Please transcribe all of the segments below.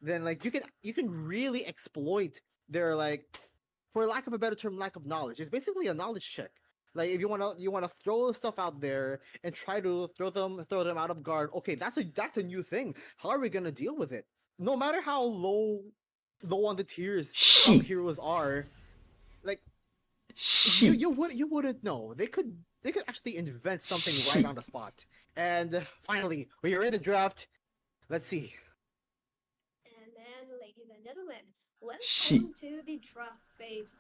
then like you can really exploit their, like, for lack of a better term, lack of knowledge. It's basically a knowledge check. Like if you wanna throw stuff out there and try to throw them out of guard. Okay, that's a new thing. How are we gonna deal with it? No matter how low on the tiers some heroes are, like you wouldn't know. They could actually invent something right on the spot. And finally, we are in the draft. Let's see. And then, ladies and gentlemen, welcome to the draft phase.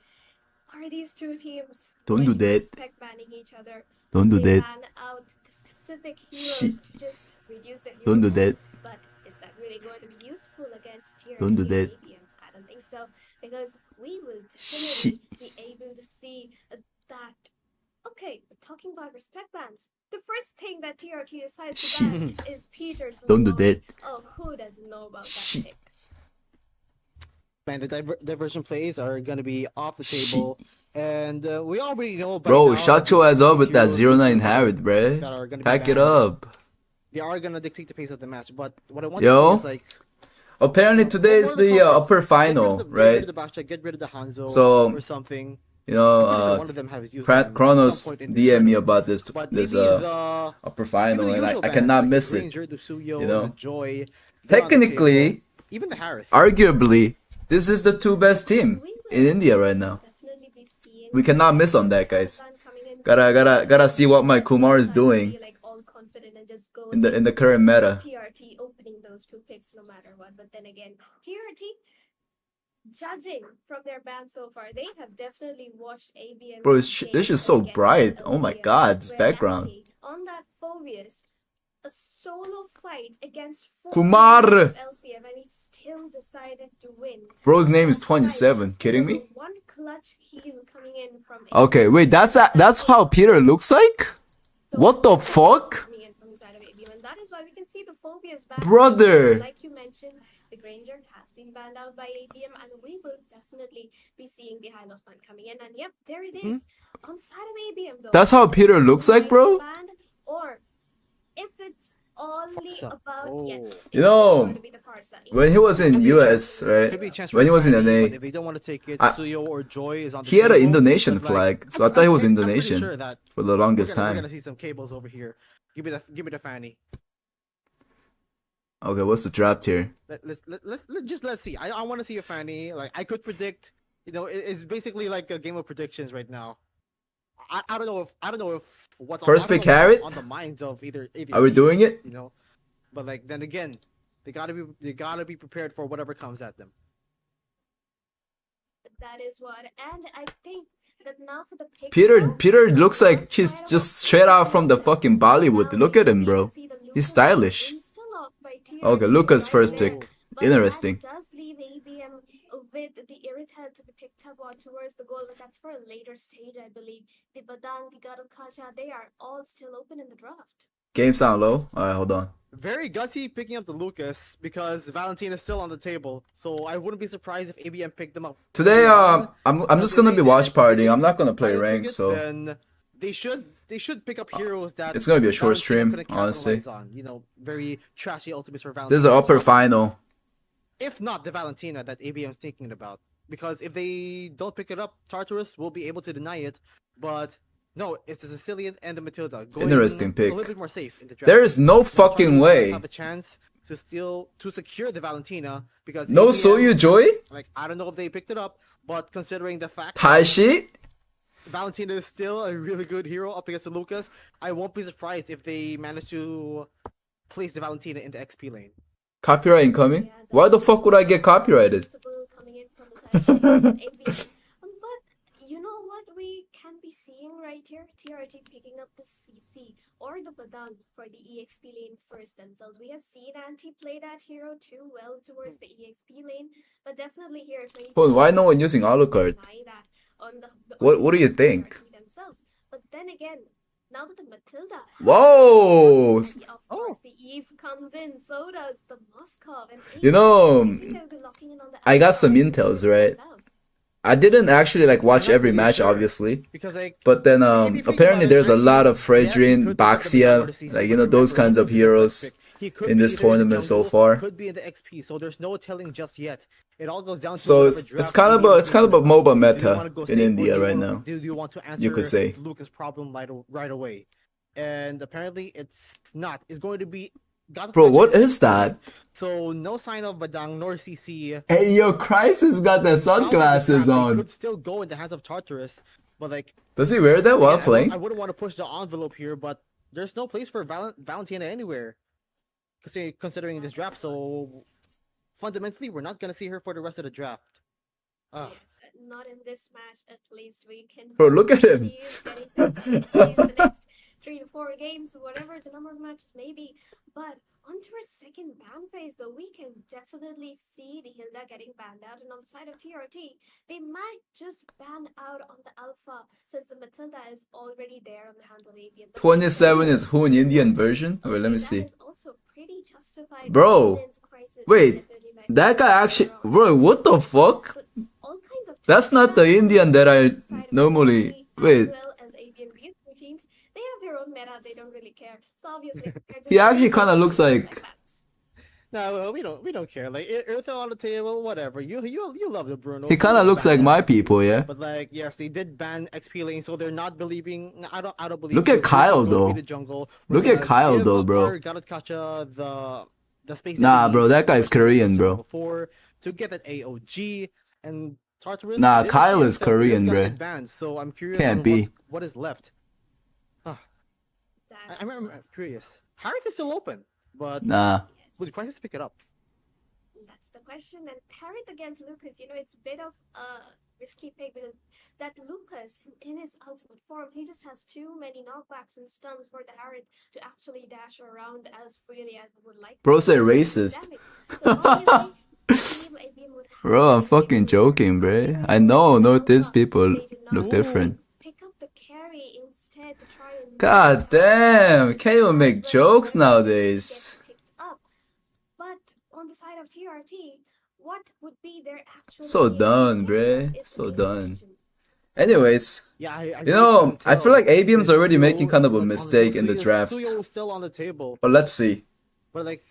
Are these two teams Don't do that. respect banning each other? Don't do They that. ban out the specific heroes to just reduce the hero Don't do that. But is that really going to be useful against tier Don't do 2 that. ABM? I don't think so, because we will definitely be able to see that. Okay, talking about respect bans, the first thing that TRT decides to ban is Peter's. Don't do that. Oh, who doesn't know about that pick? Man, the diversion plays are gonna be off the table, and we already know. Bro, shut your ass up with that 09 Harrod, bruh. that are gonna be Pack it banned. up. They are gonna dictate the pace of the match, but what I want Yo. to see is like. Apparently today is the upper final, Get rid right? of the Basha, get rid of the Hanzo, So, or something. You know, One of them has used them at Chronos some point in the DM me tournament. about this But this maybe the upper final, maybe the and usual I bans, cannot like miss the it. Ranger, the Suyo, You know? the Joy, they're on the Technically, table. Even the Harris. arguably, this is the two best team in India right now. Definitely be seeing We cannot miss on that, guys. ban coming in. Gotta see what my Kumar is doing Like all confident and just go in the against current meta. TRT opening those two picks no matter what. But then again, TRT, judging from their ban so far, they have definitely watched ABM. Bro, this is so bright. Oh my god, this background. On that Phobius, a solo fight against Kumar! LCF, and he still decided to win. Bro's name is That fight 27. just Kidding was me? a one clutch heal coming in from Okay, wait, that's how Peter looks like? What the fuck? coming in from the side of ABM, and that is why we can see the Phobius ban. Brother! Like you mentioned, the Granger has been banned out by ABM, and we will definitely be seeing the Hylos ban coming in. And yep, there it is on the side of ABM though. That's how Peter looks like, bro? Banned, or if it's only Farsa. about yes, You know, it's going to be the Farsa. When he was in US, right? Could be a chance When he for was in Fanny, NA, but if they don't want to take it, I- Suyo or Joy is on the he had an table, Indonesian but, like, flag, so I thought he was I'm pretty Indonesian sure that for the longest we're time. gonna see some cables over here. Give me the Fanny. Okay, what's the draft here? Let's see. I want to see a Fanny. Like I could predict. You know, it's basically like a game of predictions right now. I don't know if what's First I don't pick know what's Harriet? on the minds of either Are we team, doing it? You know, but like then again, they gotta be prepared for whatever comes at them. That is what, and I think that now for the picks Peter looks like he's just straight out from the fucking Bollywood. Look at him, bro. He's stylish. Okay, Luca's first pick. Interesting. That does leave ABM with the Irithel to be picked up on towards the goal, but that's for a later stage, I believe. The Badang, the Garukacha, they are all still open in the draft. Game sound low? Alright, hold on. Very gutsy picking up the Lucas because Valentina is still on the table, so I wouldn't be surprised if ABM picked them up. Today, I'm just gonna be watch partying. I'm not gonna play rank, so Then they should pick up heroes that it's gonna be a short Valentina stream, couldn't honestly. capitalize on. You know, very trashy ultimates for Valentina. This is an upper final. If not the Valentina that ABM is thinking about, because if they don't pick it up, Tartarus will be able to deny it. But no, it's the Sicilian and the Matilda. Going Interesting pick. A little bit more safe in the draft. There is no fucking Tartarus way. have a chance to secure the Valentina because No ABM, Soyu Joy? Like I don't know if they picked it up, but considering the fact Taishi? Valentina is still a really good hero up against the Lucas, I won't be surprised if they manage to place the Valentina in the XP lane. Copyright incoming? Why the fuck would I get copyrighted? Coming in from the side of ABM. But you know what we can be seeing right here? TRT picking up the CC or the Badang for the EXP lane first themselves. We have seen Anti play that hero too well towards the EXP lane, but definitely here it's very Hold on, why no one using Alucard? deny that on What do you think? TRT themselves. But then again, now that the Matilda Whoa! and of course the Eve comes in, so does the Moskov. And You know, do you think they'll be locking in on the I got some intels, right? I didn't actually like watch I'm not every really match, sure. obviously. Because like But then if you think apparently about it, there's a Reggie, lot of yes, Fredrin, he could pick up the Badang or the Baxia, CC, like but those remember, kinds of Lucas is the first heroes. pick. He could in be this either in the tournament so jungle, far. could be in the XP, so there's no telling just yet. It all goes down to So whatever it's draft kind of ABM a MOBA do you want to meta go in safe, or India do you right wanna- now. Do you want to answer You could say. Lucas' problem right away? And apparently it's not. It's going to be Bro, what is that? So no sign of Badang nor CC. Hey, yo, Crisis got the sunglasses They on. could still go in the hands of Tartarus, but like Does he wear that while again, playing? I wouldn't want to push the envelope here, but there's no place for Valentina anywhere, considering this draft. So fundamentally, we're not gonna see her for the rest of the draft. Yes, not in this match at least. We can. Bro, look at him. She is getting back to play the next 3 to 4 games, whatever the number of matches may be. But onto her second ban phase, though, we can definitely see the Hilda getting banned out. And on the side of TRT, they might just ban out on the Alpha since the Matilda is already there on the hands of ABM. 27 is Hoon Indian version? Wait, let me That see. is also pretty justified Bro, since Crisis wait, definitely likes that to guy ban actually... out. Bro, what the fuck? So, all kinds of That's not the Indian that I normally... Wait, as well as ABMB's teams, they have their own meta. They don't really care. So obviously, he actually kind of looks like... No, we don't care. Like Earth on the table, whatever. You love the Bruno. He kind of looks like my people, yeah? But like, yes, they did ban XP lane, so they're not believing. I don't believe. Look at Kyle, Lucas will be though. the jungle. Look We're at gonna Kyle, give though, bro. our Galatkacha the space. Nah, it bro, needs, that guy's especially Korean, bro. Before to get that AOG and Tartarus. Nah, it is Kyle is that Korean, Lucas got bro. that banned, so I'm curious Can't on be. what is left. I'm curious. Harith is still open, but Nah. will Crisis pick it up? That's the question. And Harriet against Lucas, it's a bit of a risky pick because that Lucas, in its ultimate form, he just has too many knockbacks and stuns for the Harriet to actually dash around as freely as would like. Bro to said do racist. damage. So obviously, Team ABM would Bro, I'm have fucking to joking, bro. either I know, go these Alpha, people they do not look different. pick up the carry instead to try and God damn, can't even make jokes nowadays. get picked up. But on the side of TRT, what would be their actual So case done, scenario bruh. is the So main done. question. Anyways, Yeah, I you really know, couldn't I feel tell. like ABM's There's already making Suyo, kind of a like, on the mistake in the Suyo- draft. Suyo was still on the table, But let's see. but like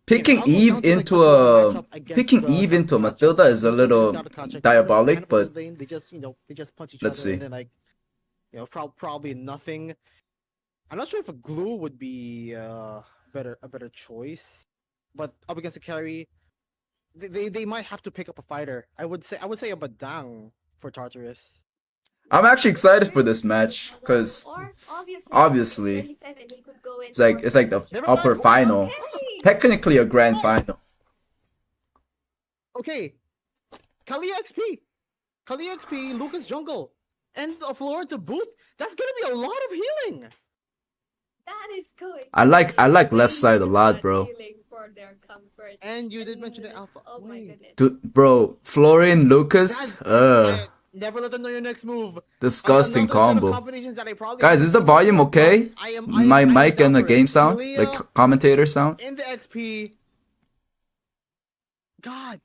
Picking I'll go Eve down to, like, into the a matchup against picking the Eve into a Galatkacha. Matilda is a Lucas little Galatkacha diabolic, kind of but lane. They just they just punch each let's other, see. and then like probably nothing. I'm not sure if a glue would be a better choice, but up against a carry, they might have to pick up a fighter. I would say a Badang for Tartarus. I'm actually excited for this match because Or obviously, 37, he could go in it's like the Never upper mind. final, Okay. technically a grand final. Okay, Kali XP, Lucas Jungle, and a floor to boot. That's gonna be a lot of healing. That is good. I like left side a lot, bro. For their comfort. And you did mention the alpha. Oh my Wait. goodness. Dude, bro, Florian Lucas, Never let them know your next move. disgusting Another set of combo. combinations that I probably Guys, is the volume okay? I My am mic down and the for it. game sound, Kalia like commentator sound. in the XP. God,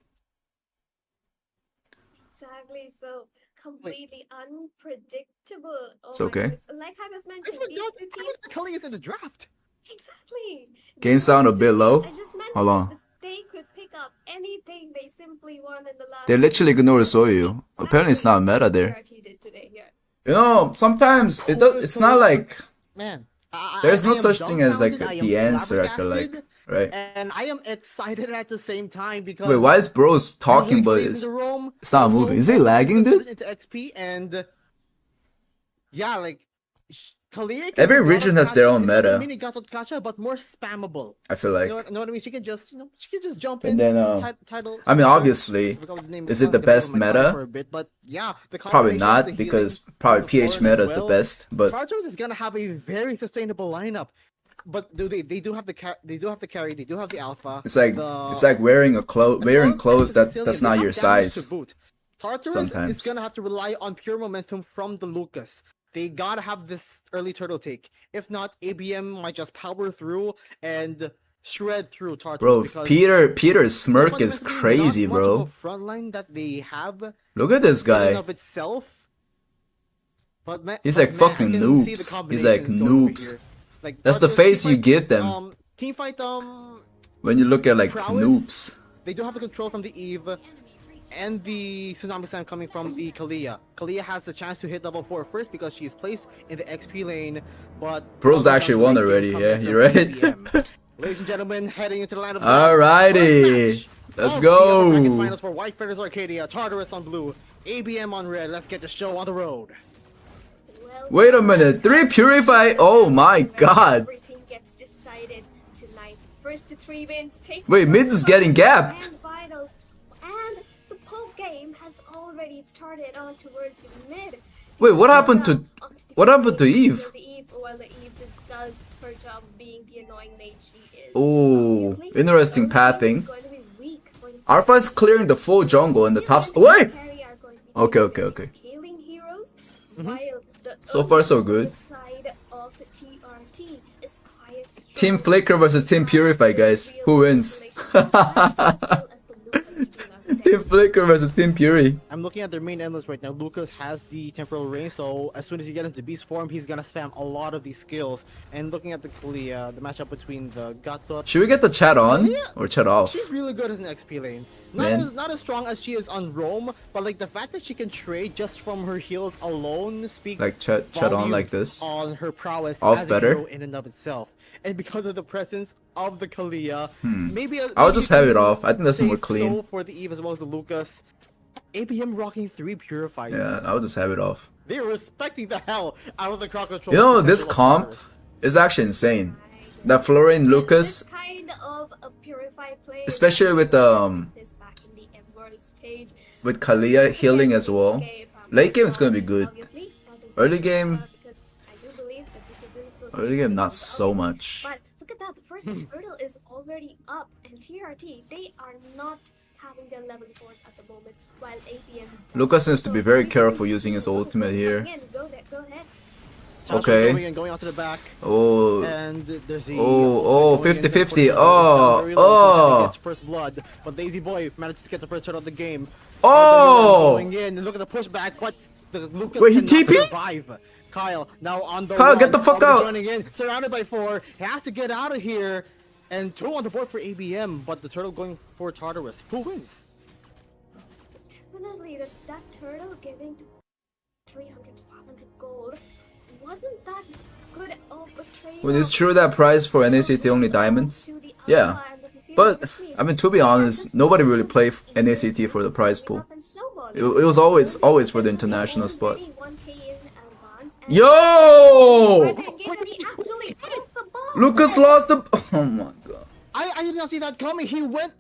Exactly. So completely unpredictable. Oh It's my okay. goodness. Like I was I mentioning, forgot. these two I teams. forgot Kali is in the draft. Exactly. Game These sound a two bit teams, low. I just mentioned Hold on. that they could pick up anything they simply won in the last. They literally ignore Soyu. Apparently it's not meta there. TRT did today here. You know, sometimes it's not like Man, there's I no am such thing as like dumbfounded, I am the answer. I feel like, flabbergasted, right? and I am excited at the same time because Wait, why is Bros talking usually but Kali's in it's the roam, it's not also moving? Is he lagging, dude? Into XP and yeah, like Kali. Every region has their own meta. Mini Galatkacha, but more spammable. I feel like. Know what I mean? She can just jump And in. then, title. I mean, obviously, is it the best meta? For a bit, but yeah, the Probably combination of not the because healing probably on the PH floor meta as is the well, best. But Tartarus is gonna have a very sustainable lineup. But they do have the carry, they do have the alpha. it's like wearing clothes that's not your size. Tartarus Sometimes. is gonna have to rely on pure momentum from the Lucas. They gotta have this early turtle take. If not, ABM might just power through and shred through Tartarus. Bro, because Peter's smirk is fundamentally crazy, not much of bro. a front line that they have Look at this in and guy. of itself. But He's but like fucking I can see the noobs. He's like combinations going over noobs. here. Like That's the Tartarus face you teamfight, give them. Teamfight when you look at like prowess, noobs. They do have the control from the Eve and the Tsunami Slam coming from the Kalia. Kalia has the chance to hit level 4 first because she is placed in the XP lane, but Bro's actually won already, yeah, you're right. Ladies and gentlemen, heading into the land of Alrighty, let's go. Finals for White Feathers Arcadia, Tartarus on blue, ABM on red. Let's get the show on the road. Well, Wait a minute, 3 Purify? Oh my god. everything gets decided tonight. First to 3 wins. Takes Wait, the mid is getting gapped. and finals. And the poke game has already started on towards the mid. Wait, what happened to Eve? Well, the Eve just does her job being the annoying mage she is. Oh, Obviously, interesting the early pathing. game is going to be weak for the Alpha is clearing the full jungle and the top. Wait! Okay, okay, okay. Scaling heroes, while the So far, so good. side of TRT is quite strong. Team Flicker versus Team Purify, guys. Who wins? Team Flicker versus Team Fury. I'm looking at their main endless right now. Lucas has the temporal range, so as soon as he gets into beast form, he's gonna spam a lot of these skills. And looking at the Kalia, the matchup between the Gatot, Should we get the chat on or chat off? she's really good as an XP lane. Man. Not as strong as she is on Roam, but like the fact that she can trade just from her heals alone speaks Like chat on like volumes this? on her prowess Off as better? a hero in and of itself. And because of the presence of the Kalia, maybe I'll just have it off. I think that's more safe clean. soul for the Eve as well as the Lucas. APM rocking 3 purifies. Yeah, I'll just have it off. They are respecting the hell out of the crowd control. You know, this potential of comp Tartarus. is actually insane. That Florian Lucas, This kind of a purify play, especially with this back in the Emerald stage. with Kalia healing as well. Late game is gonna be good. Obviously, that is Early game, because I do believe that this is still early game not so much. But look at that, the first turtle is already up, and TRT, they are not having their level 4s at the moment, while APM does. Lucas needs to be very we can careful see using his Lucas ultimate here. coming in. Go ahead. Tasha Okay. going onto the back. Oh, And there's the Oh, going in 50-50. for Tartarus, down very low, Oh. gets first blood, but Lazy Boy manages to get the first turtle of the game. Oh! Going in, and look at the pushback, but the Lucas Wait, he cannot TP? survive. Kyle now on the Kyle, run, get the fuck already out. Joining in, surrounded by 4, he has to get out of here, and 2 on the board for ABM, but the turtle going for Tartarus. Who wins? Definitely, that turtle giving to 300 to 500 gold wasn't that good of a trade. well, it's true that price for NACT only diamonds. Yeah, but I mean, to be honest, nobody really play NACT for the prize pool. It was always for the international spot. Yo! Lucas lost the. Oh my god. I did not see that coming. He went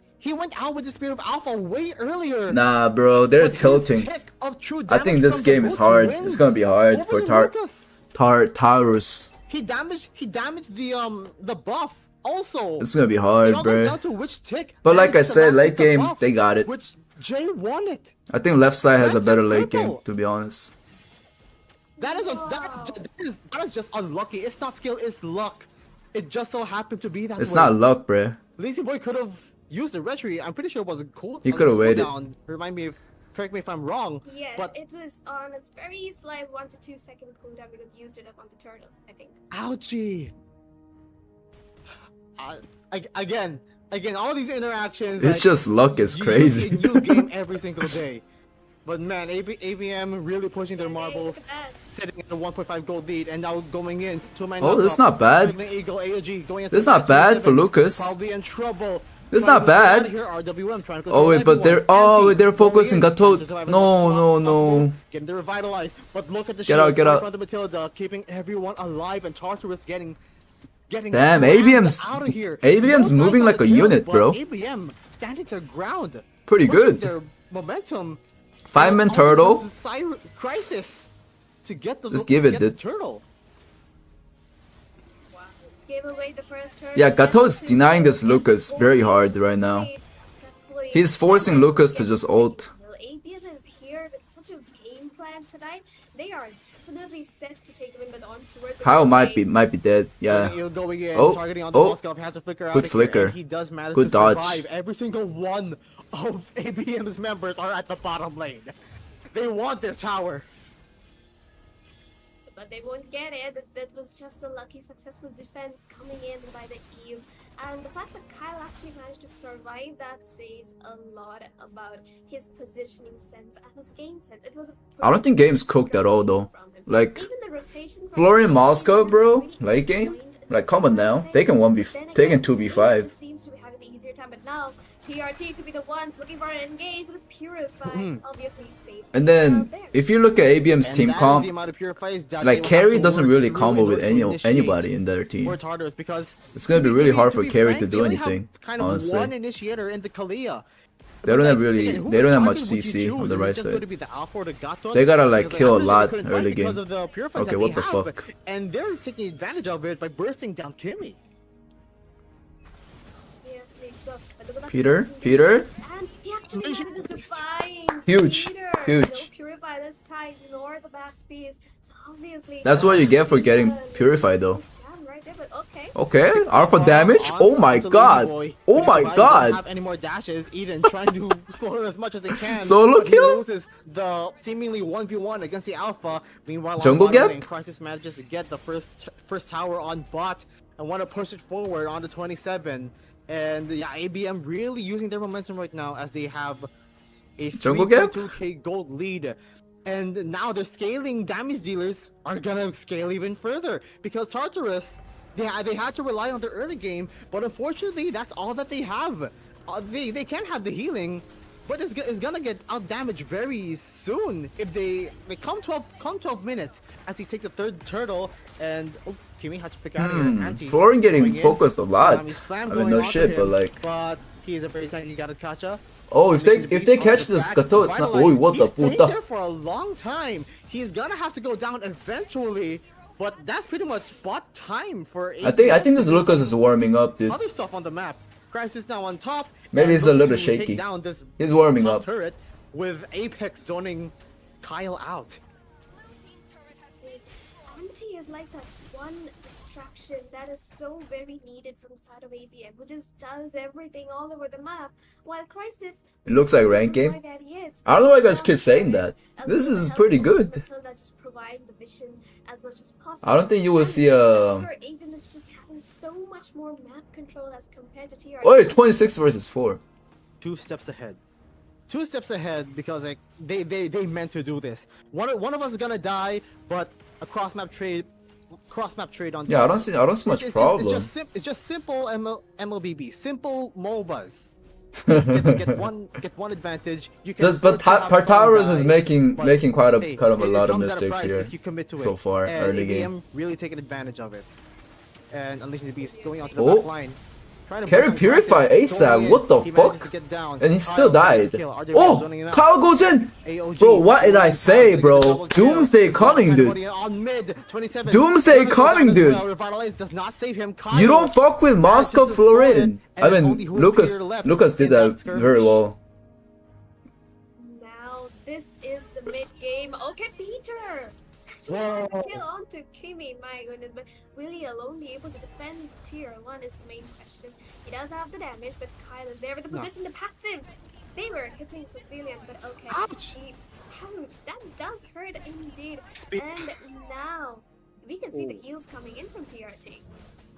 out with the Spirit of Alpha way earlier. Nah, bro, they're But his tilting. tick of true I damage think this from the game is ulti hard. wins It's gonna be hard over for the Lucas. Tartarus. He damaged the buff also. It's gonna be It hard, all comes bro. down to which tick But like I managed to said, master late the game, buff, they got it. Which Jay won it. I think left side has a That's better just late game, purple. to be honest. That is just unlucky. It's not skill, it's luck. It just so happened to be that It's way. not luck, bruh. Lazy Boy could have used the retry. I'm pretty sure it was cool. He could have waited. Correct me if I'm wrong. Yes, but it was on a very slight 1 to 2 second cooldown because you used it up on the turtle, I think. ouchie. Again, all these interactions. It's just luck is you crazy. use a new game every single day. But man, ABM really pushing their Hey, marbles, look at that. sitting at a 1.5 gold lead, and now going in to my. Oh, that's not bad. Eagle, AOG, going into That's the not bad for 27, Lucas. Probably in trouble. That's Trying not to get out of bad. Here, RWM trying to Oh wait, but they're they're focusing Gatot. Gatot. No. Getting the revitalized, but look at the Get out, shields get in out. front of Matilda, keeping everyone alive, and Tartarus getting. Damn, slammed ABM's out of here. ABM's No moving dice on like the a kills, unit, but bro. ABM standing their ground. Pretty pushing good. Their momentum. 5-man And turtle. almost a crisis to get the Just give it, get the dude. turtle. Wow. Gave away the first turtle. Yeah, Gato is denying this Lucas very hard right now. He's forcing Lucas to just ult. Well, ABM is here with such a game plan tonight. They are definitely set to take the win, but on toward the Kyle might game. be dead. Yeah. He'll going in, Oh, targeting on the oh. Moskov, has a flicker out Good of flicker. Here, and he does manage Good to dodge. survive. Every single one of ABM's members are at the bottom lane. They want this tower. But they won't get it. That was just a lucky, successful defense coming in by the Eve And the fact that Kyle actually managed to survive that says a lot about his positioning sense and his game sense. It was a I don't think game's cooked at all though. Like, even the rotation from Florian the Moscow, team bro, was really late game? aligned in Like, this come on now. thing. They can Then they can again, 2v5. just seems to be having the easier time, but now TRT to be the ones looking for an engage with Purify. Obviously, saves And out then, there. if you look at ABM's And team that is comp, the amount of purifiers that like, they will carry have to doesn't work really through combo in with order to initiate anybody in their team. for Tartarus, because It's gonna be to really to hard for be carry frank, to they do only have anything, kind of honestly. one initiator in the Kalia. They don't have really, again, who they don't have much target would you CC on choose? the Is it right just going to side. be the Alpha or the Gatot? They gotta like Because kill a others they lot couldn't fight early because game. of the purifiers Okay, that what they the have, fuck? and they're taking advantage of it by bursting down Kimmy. Yes, so, but look at that Peter, person Peter, and he actually manages to find Huge, Peter. huge. No Purify this time, nor the back space. So obviously That's what you get for getting Purify though. down right there, but okay. Okay, Alpha damage. Oh my god. Oh my Doesn't god. have any more dashes. Eden trying to slow her as much as they can. Solo but he kill? loses the seemingly 1v1 against the Alpha. Meanwhile, Jungle on bottom gap? lane, Crisis manages to get the first tower on bot and want to push it forward on the 27. And yeah, ABM really using their momentum right now as they have a Jungle gap? 3.2k gold lead. And now their scaling damage dealers are gonna scale even further because Tartarus, they had to rely on their early game, but unfortunately that's all that they have. They can have the healing, but it's gonna get out damaged very soon if they come 12 minutes as they take the third turtle. And oh, Kimmy had to figure out here. Anti Florian getting going in. focused a lot. Tsunami slam I mean, going no onto shit, but him, like, but he's a very tanky Gattacacha. oh, if they catch the Scato, it's not. Oh, what the He's stayed puta? there for a long time. He's gonna have to go down eventually, but that's pretty much spot time for. I think this Lucas is warming up, dude. Other stuff on the map. Crisis now on top. Maybe and he's a looking little to shaky. take down this He's warming top up. turret with Apex zoning Kyle out. Anti is like that one distraction that is so very needed from the side of ABM, who just does everything all over the map, while Crisis... It looks like rank game. I don't know why you guys keep saying that. This is pretty good. Just providing the vision as much as possible. I don't think you will see That's a. where ABM is just having so much more map control as compared to TRT. Oh, 26 versus 4. 2 steps ahead. 2 steps ahead because like they meant to do this. One of us is gonna die, but a cross map trade on. Yeah, I don't see much problem. It's just simple MLBB, simple MOBAs. Just get one advantage. You can But afford to have someone Tartarus is die, making but, quite a hey, kind of a it lot of comes at a mistakes price here if you commit to so it. far And early ABM game. really taking advantage of it. And Unleashing the Beast going onto the Oh. back line. Trying to Carry burst on Purify Crisis, ASAP, going in. what the He manages fuck? to get down. And he still Kyle, died. kill. RJ Oh, zoning it out. Kyle goes in! AOG, Bro, what did I going say, down, bro? double kill. Doomsday coming, dude. On mid, 27. Doomsday Doesn't go coming, down as dude. well. Revitalize does not save him. Kyle You don't fuck with Moscow manages to slow it, Florian. and I it's mean, only Hoon Lucas Peter left did in that skirmish. very well. Now this is the mid game. Okay, Peter. Actually, Whoa. has a kill onto Kimmy. My goodness, but will he alone be able to defend tier 1 is the main question. He does have the damage, but Kyle is there with the No. position. The passives. They were hitting Sicilian, but okay. Ouch. Ouch! That does hurt indeed. Speak. And now we can see the heals coming in from TRT.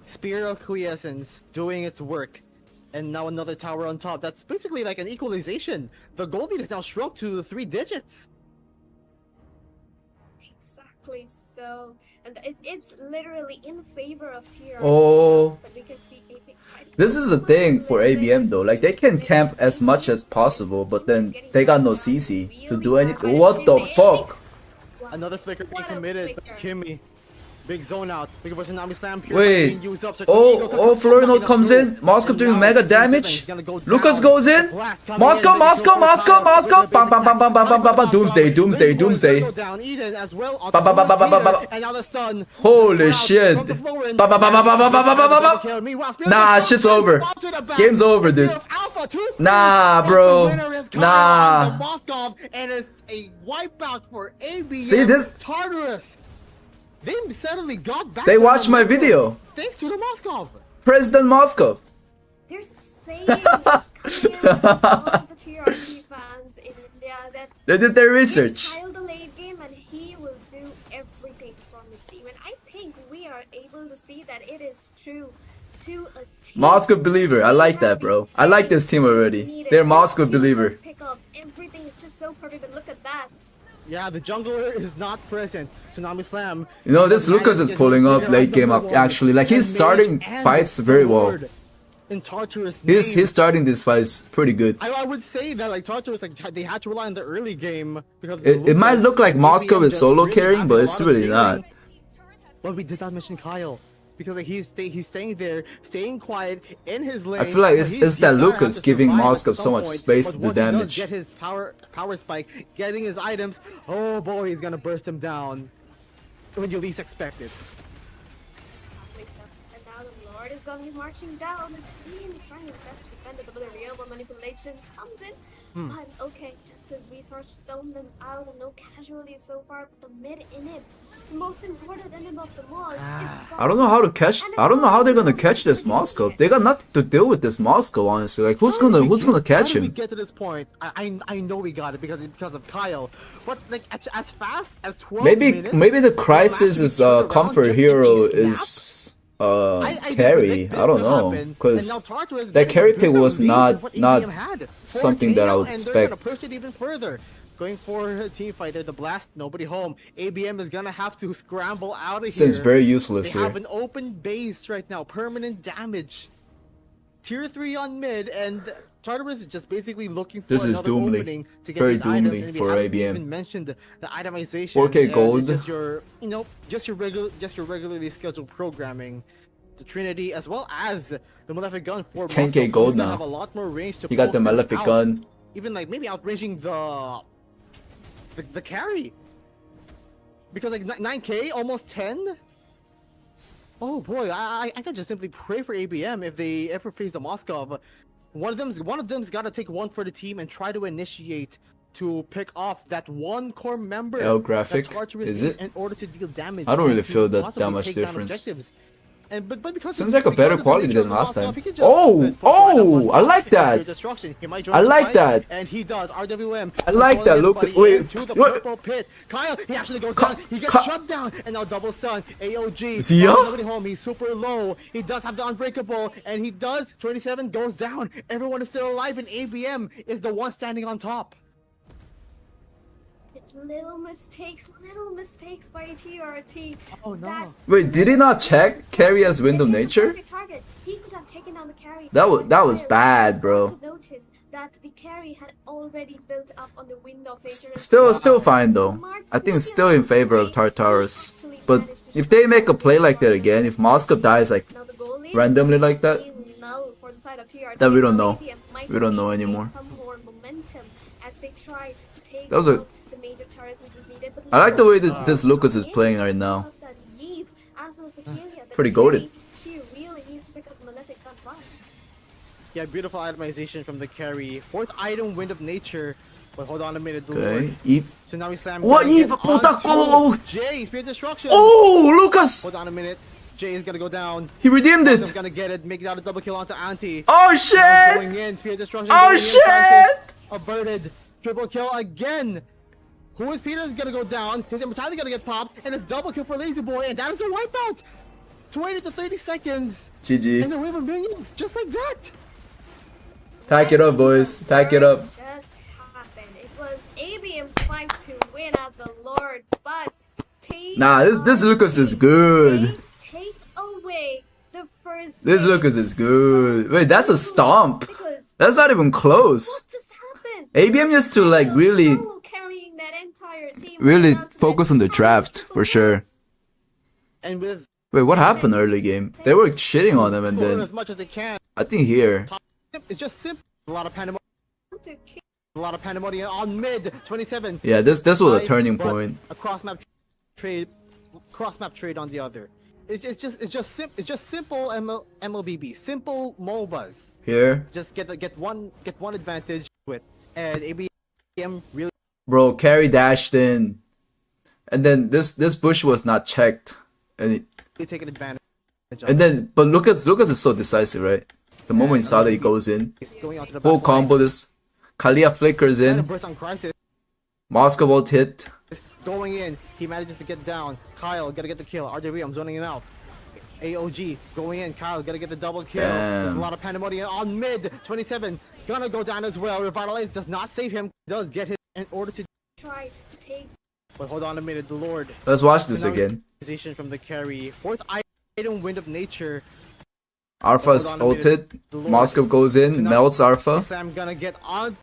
Spirit of Quiescence doing its work. And now another tower on top. That's basically like an equalization. The gold lead is now shrunk to 3 digits. Exactly so, and it's literally in favor of TRT. Oh. But we can see Apex fighting. This is a thing for ABM though. Like, they can camp as much as possible, but then they got no CC to do anything. What the fuck? Another flicker being What a committed. flicker. Kimmy. Big zone out. Big versus Nami Slam. Wait. Being used up. Oh, Florian comes in. Moscow doing mega damage. Lucas goes in. Moscow. Bam, bam, bam, bam, bam, bam, bam. Doomsday. Bam, Bam, bam, bam, bam, bam, bam. and now the stun. Holy shit. Bam, bam, bam, bam, bam, bam, bam, bam, bam, bam. Nah, shit's over. Game's over, dude. Nah, bro. Nah. And it's a wipeout for ABM. See this? Tartarus. They suddenly got back. They to watched my momentum video. Thanks to the Moscow. President Moscow. There's a saying coming in from all of the TRT fans in India that They did their research. Kyle the late game and he will do everything from the team. And I think we are able to see that it is true to a T. Moscow believer. I like that, bro. I like this team already. They're Moscow believer. Everything is just so perfect, but look at that. Yeah, the jungler is not present. Tsunami Slam. You know, this Lucas is pulling up late game actually. Like, he's starting fights very well. In Tartarus, He's starting these fights pretty good. I would say that like Tartarus, like they had to rely on the early game because It might look like Moscow is solo carrying, but it's really not. But we did not mention Kyle because like he's staying there, staying quiet in his lane. I feel like it's that Lucas giving Moscow so much space to do damage. Get his power spike, getting his items. Oh boy, he's gonna burst him down when you least expect it. And now the Lord is going to be marching down. He's seeing, he's trying his best to defend it, but the real manipulation comes in. But okay, just to resource zone them out and no casualties so far, but the mid inhib, the most important inhib of them all. I don't know how to catch. I don't know how they're gonna catch this Moscow. They got nothing to deal with this Moscow, honestly. Like, who's gonna catch How did we him? get to this point? I know we got it because of Kyle, but like as fast as 12 minutes. Maybe the crisis is comfort hero is carry. I don't know, because that carry pick was not something that I would expect. Push it even further. Going for a team fight there, the blast, nobody home. ABM is gonna have to scramble out of here. Seems very useless They here. have an open base right now, permanent damage. Tier 3 on mid, and Tartarus is just basically looking for This is another doomly. opening to get Very these items. doomly And we for haven't ABM. even mentioned the itemization. 4K gold. It's just your, just your regularly scheduled programming. The Trinity, as well as the Malefic Gun for It's 10K Moscow, gold who's gonna now. have a lot more range to You got the poke them Malefic out. gun. Even like maybe outranging the carry, because like 9K, almost 10. Oh boy, I can just simply pray for ABM if they ever face a Moscow. One of them's got to take one for the team and try to initiate to pick off that one core member. L graphic, that Tartarus is needs it? in order to deal damage. I don't really and to feel that possibly much take down difference. objectives. And but because Seems like a better quality than last time. He could just Oh, put right up on I top like and that. do destruction. He might join I the like fight, that. and he does. RWM. I like that, Lucas. Wait, into the what? purple pit. Kyle, he actually goes down. He gets shut down, and now double stun. AOG. Zia? Nobody home. He's super low. He does have the unbreakable, and he does. 27 goes down. Everyone is still alive, and ABM is the one standing on top. It's little mistakes by TRT. Oh no. Wait, did he not check carry as wind of nature? Target. He could have taken down the carry. That was bad, bro. Also notice that the carry had already built up on the wind of nature. Still fine though. I think it's still in favor of Tartarus. But if they make a play like that again, if Moscow dies like randomly like that, then we don't know. We don't know anymore. That was a. I like the way that this Lucas is playing right now. Pretty goated. Yeah, beautiful itemization from the carry. Fourth item, Wind of Nature. But hold on a minute, Okay, Lord. Eve. Tsunami Slam. What, gonna Eve? get Potako! onto Jay, Spirit Destruction. Oh, Lucas! Hold on a minute. Jay is gonna go down. He redeemed He's it. gonna get it, make it out a double kill onto Auntie. Oh shit! Going in, Spirit Destruction. Oh, going in, shit! Francis averted. Triple kill again. Who is Peter's gonna go down? His immortality gonna get popped, and it's double kill for Lazy Boy, and that is the wipeout. 20 to 30 seconds. And GG. the wave of minions, just like that. Pack it up, boys. Pack it up. Just happened. It was ABM's fight to win at the Lord, but Nah, this Lucas is good. Take away the first. This game. Lucas is good. Wait, that's a stomp. Because That's not even close. what just happened? ABM used to like really, Solo carrying that entire team really without focus on the draft for sure. And with Wait, what happened early game? They were shitting on him and exploring then as much as they can. I think here. It's just simple. A lot of pandemonium on mid 27. Yeah, this was a turning But point. A cross map trade on the other. It's just simple MLBB, simple MOBAs. Here, Just get one advantage with, and ABM really bro, carry dashed in, and then this bush was not checked, and taking advantage of. but Lucas is so decisive, right? The moment he saw that he goes in, He's going onto the full back line. combo. This Kalia flickers And a in. burst on Crisis. Moscow won't hit. Going in, he manages to get down. Kyle gotta get the kill. RWM zoning it out. AOG going in. Kyle gonna get the double kill. There's a Damn. lot of pandemonium on mid. 27 gonna go down as well. Revitalize does not save him. Does get hit in order to try to take. But hold on a minute, the Lord. Let's watch this again. From the carry. Fourth item, Wind of Nature. Alpha's ulted. Moskov goes in, melts Alpha. I'm gonna get on.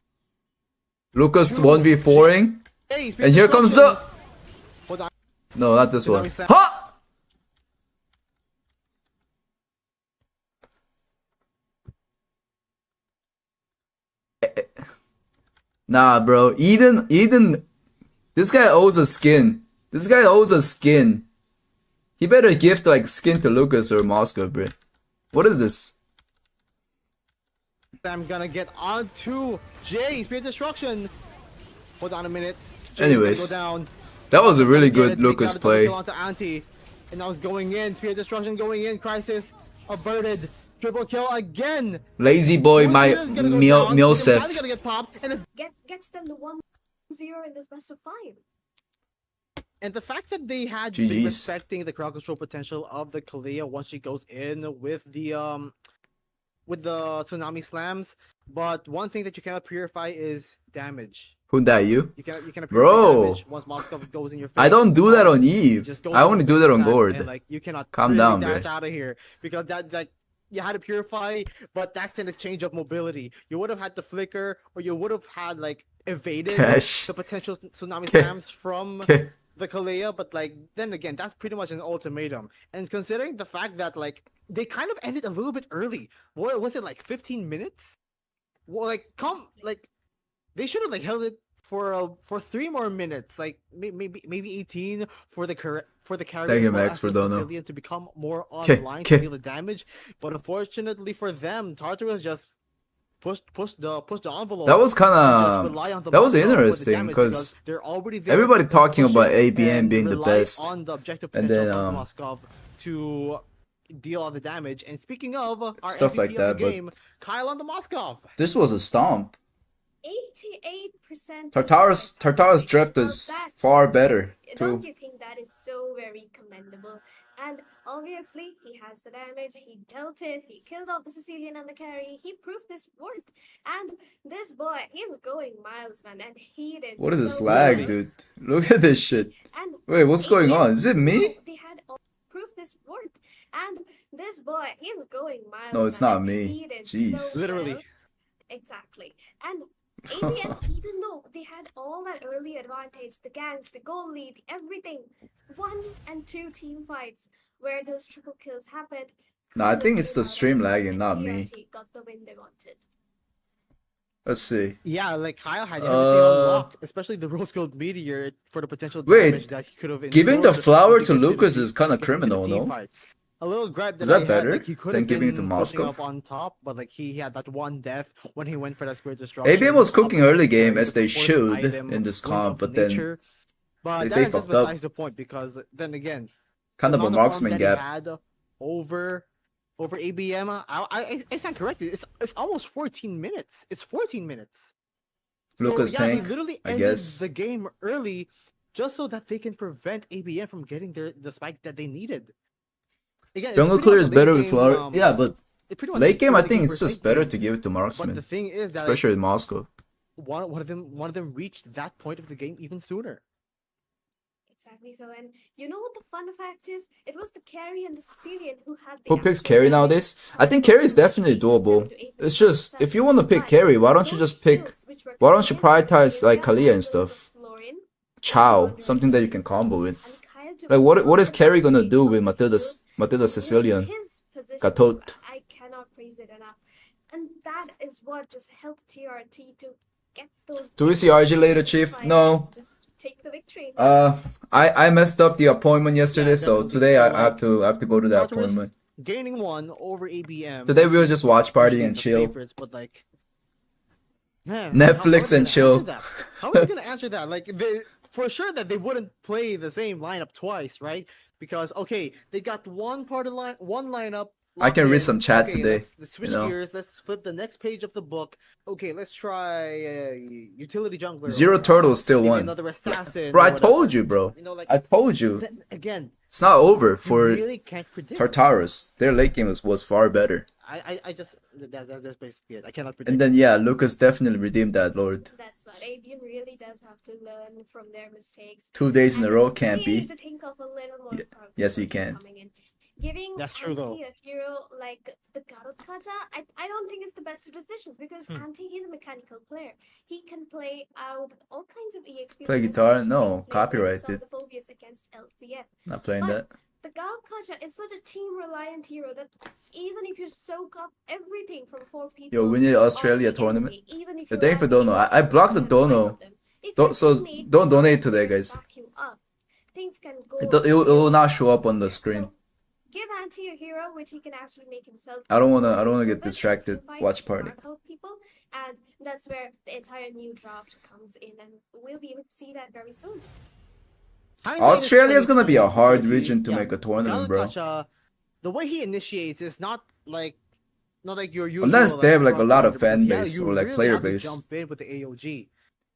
Lucas 1v4ing. And here comes the... Hold on. No, not this one. Ha! Nah, bro. Eden... This guy owes a skin. This guy owes a skin. He better gift like skin to Lucas or Moscow, bro. What is this? I'm gonna get on to Jay. Spirit Destruction. Hold on a minute. Anyways, go down. That was a really good Lucas play. Onto Auntie. And now it's going in. Spirit Destruction going in. Crisis averted. Triple kill again. Lazy boy, my Milsef. Gets them to 1-0 in this best of 5. And the fact that they had GG's. been respecting the crowd control potential of the Kalia once she goes in with the tsunami slams, but one thing that you cannot purify is damage. Who that you? You cannot purify Bro. damage once Moskov goes in your face. I don't do that on Eve. Just go I only do that on and, Gord. like, you cannot Calm really down, dash bro. out of here because that you had to purify, but that's an exchange of mobility. You would have had to flicker, or you would have had like evaded Cash. the potential tsunami slams from Okay. the Kalea, but like then again, that's pretty much an ultimatum. And considering the fact that like they kind of ended a little bit early, what was it, like 15 minutes? Well, like they should have like held it for 3 more minutes, like maybe 18 for the carry. Thank you, Max, for dono. Sicilian to become more online to deal the damage, but unfortunately for them, Tartarus just pushed the envelope. That was kind of that was interesting because everybody talking about ABM being the best, on the objective and potential then of Moskov to deal all the damage. And speaking of our stuff MVP like that, of the but game, Kyle on the Moskov. this was a stomp. 88%. Tartarus draft is far better Don't too. you think that is so very commendable? And obviously, he has the damage, he dealt it, he killed off the Sicilian and the carry, he proved his worth. And this boy, he's going miles, man, and he did What is this so lag, well. dude? Look at this shit. And Wait, what's going on? Is it me? They had proved his worth. And this boy, he's going miles. No, it's man, not and me. he did Jeez. so Literally. well. Exactly. And ABM, even though they had all that early advantage, the ganks, the goal lead, everything, 1 and 2 team fights where those triple kills happened. No, I think it's the stream lagging, not me. TRT got the win they wanted. Let's see. Yeah, like Kyle had everything on lock, especially the Rose Gold Meteor for the potential Wait, damage that he could have. Giving the endured flower if to he continued Lucas to is kind of continue the criminal, team no? fights. A little gripe that Is that I had, better like, he could than have giving it been to pushing Moskov? up on top, but like he had that one death when he went for that Spirit Destruction. ABM was cooking up early against game the as they fourth should item, in this Wind comp, of but then Nature. But they that is just fucked up. besides the point, because then again, kind of a amount farm marksman that gap. he had over ABM, I stand corrected. It's almost 14 minutes. It's 14 minutes. Lucas so, tank, they literally I ended guess. the game early just so that they can prevent ABM from getting the spike that they needed. Again, Jungle it's clear pretty is much a better late with game, flower. Yeah, but it pretty much late game, I early think it's versus just late better game. to give it to But the marksman, thing is that especially in Moscow. one of them reached that point of the game even sooner. Exactly so. And you know what the fun fact is? It was the carry and the Sicilian who had the Who picks actual carry advantage. nowadays? I think carry is definitely doable. It's just, if you want to pick carry, why don't you just pick, why don't you prioritize like Kalia and stuff? Chow, something that you can combo with. Like what is carry gonna do with Matilda Sicilian? Gatot. I cannot praise it enough. And that is what just helped TRT to get those. Do we see RG later, Chief? No. Just take the victory. I messed up the appointment yesterday, Yeah, so definitely. today So, I have to go to that Tartarus appointment. gaining 1 over ABM. Today we'll just watch party and The chill. favorites, but like, man, Netflix how are and they chill. gonna answer that? How are they gonna answer that? Like, for sure that they wouldn't play the same lineup twice, right? Because okay, they got one lineup. I can read locked in. some chat Okay, today, Let's switch you know. gears. Let's flip the next page of the book. Okay, let's try utility jungler. Zero or Turtle still maybe won. Another assassin. Bro, or I told whatever. you, bro. You know, like I told you. again, It's not over You for really can't predict. Tartarus. Their late game was far better. I just that's basically it. I cannot predict. And then yeah, Lucas definitely redeemed that Lord. That's what ABM really does have to learn from their mistakes. 2 days in a And row can't they need be. to think of a little more Yes, he can. coming in. Giving That's true, though. Ante a hero like the Garotkaja, I don't think it's the best of decisions because Ante, he's a mechanical player. He can play out all kinds of EXP. Play players, guitar? which No, he plays like copyrighted. some of the phobias against LCF. Not playing But that. the Garotkaja is such a team-reliant hero that even if you soak up everything from 4 people, Yo, we need off Australia the tournament. enemy, even if Yeah, you're thank you for running dono. into I blocked the five of dono. them, if Don't- your so teammates don't donate are today, there to guys. back you up, things can go It will not show up on the so screen. give Ante a hero which he can actually make himself. I don't wanna use get for best distracted. team fights, Watch party. mark out people, and that's where the entire new draft comes in, and we'll be able to see that very soon. Australia is gonna be a hard region to make a tournament, bro. Galakacha, the way he initiates is not like your usual. Unless they have like a front lot of runner, because, fan base you or like really player have to base. jump in with the AOG,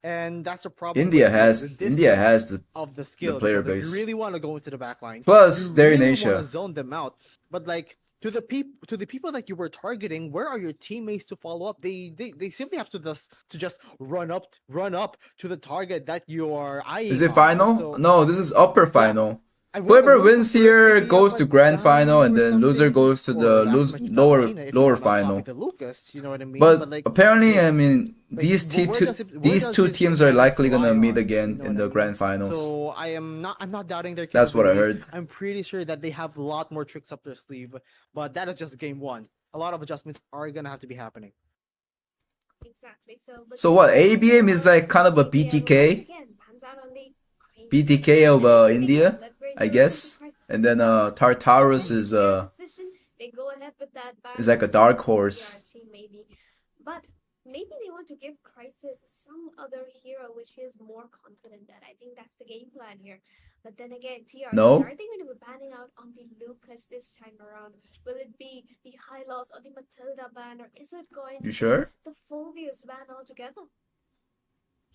and that's the problem. India with has the India distance has the of the skill player because, like, base. you really want to go into the back line. Plus You they're in really Asia. want to zone them out, but like to the people that you were targeting, where are your teammates to follow up? They simply have to just run up to the target that you are eyeing. Is it on. final? So, No, this is upper final. I would- Whoever I would wins prefer here India, goes but to grand down final, and or then loser something, goes to or the last match lower Argentina, if you lower wanna copy final. the Lucas, you know what I mean? But like, apparently, I mean, like, these where does these does two his teams are mechanics likely gonna lie meet on, again you know in what the I mean? grand finals. So I'm not doubting their That's what I capabilities. heard. I'm pretty sure that they have a lot more tricks up their sleeve, but that is just game one. A lot of adjustments are gonna have to be happening. Exactly. So what? ABM is like kind of a BTK, BTK of India, I guess. And then Tartarus is like a dark horse. Maybe. But maybe they want to give Crisis some other hero which he is more confident at. I think that's the game plan here. But then again, TRT, No. are they going to be banning out on the Lucas this time around? Will it be the High Loss or the Matilda ban, or is it going to You sure? be the Phobius ban altogether?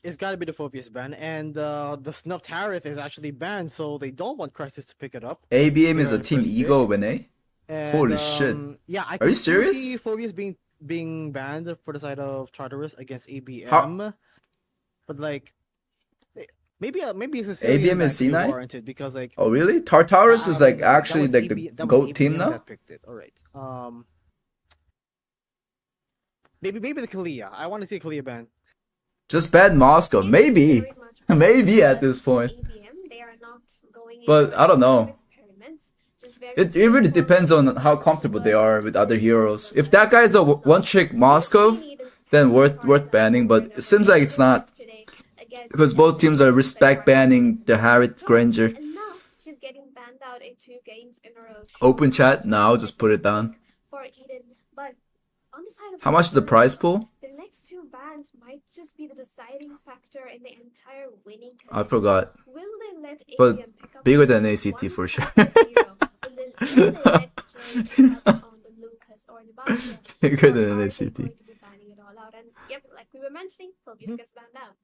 It's got to be the Phobius ban, and the Snuff Tariff is actually banned, so they don't want Crisis to pick it up. ABM is a Yeah, team first ego, pick. Benet. And, Holy shit. Yeah, I Are you can still see serious? Phobius being banned for the side of Tartarus against ABM, but like maybe it's a ABM is C9? warranted because like Oh really? Tartarus is like that actually was like the that was GOAT team ABM now? that picked it. All right. Maybe the Kalia. I want to see a Kalia ban. Just ban Moscow. It's Maybe. very much Maybe at possible this point. that ABM, they are not going But into I don't know. experiments, just very It really straightforward depends on how approach comfortable they towards are with other the heroes. Moscow If that guy's a one-trick Moscow, then worth banning. But it seems like it's not, because both teams are respect banning the Harriet Granger. And now she's getting banned out in 2 games in a row. Open chat now, just put it down. For Eden, but on the side of How much is the prize pool? the next 2 bans might just be the deciding factor in the entire winning. I forgot. Will they let But ABM pick up bigger than one ACT for sure. hero? Will they let Jerry pick up on the Lucas or the Bastion? Bigger Or than are they ACT. going to be banning it all out? And yep, like we were mentioning, Phobius gets banned out.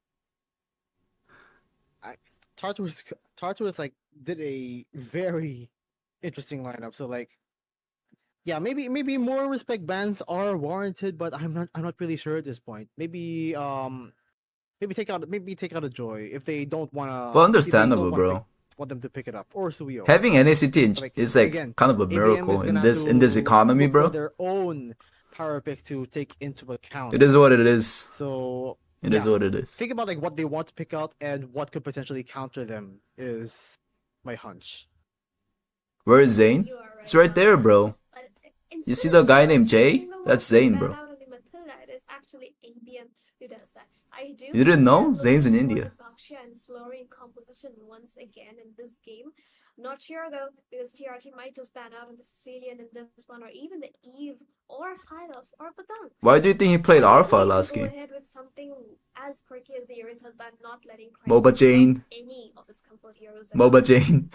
Tartarus like did a very interesting lineup. So like, yeah, maybe more respect bans are warranted, but I'm not really sure at this point. Maybe take out a Joy if they don't wanna. Well, if they don't understandable, wanna bro. want them to pick it up, or Suyo. Having NACT Like, is like again, kind of a ABM miracle is in gonna this have to economy, look for bro. their own power pick to take into account. It is what it is. So It is yeah. what it is. Think about like what they want to pick out and what could potentially counter them is my hunch. Where is Zane? You are It's right there, bro. But You see instead the of guy TRT named Jay? being the one That's to Zane, ban bro. out on the Matilda, it is actually ABM who does that. I do You didn't think know? they're Zane's in looking for India. the Baksha and Florian composition once again in this game. Not sure though, because TRT might just ban out on the Sicilian in this one, or even the Eve, or Hylos, or Badang. Why do you think he played Or Alpha maybe even last go game? ahead with something as quirky as the Irithel ban, not letting MOBA Crisis Jane. drop any of his comfort heroes. at all. MOBA Jane.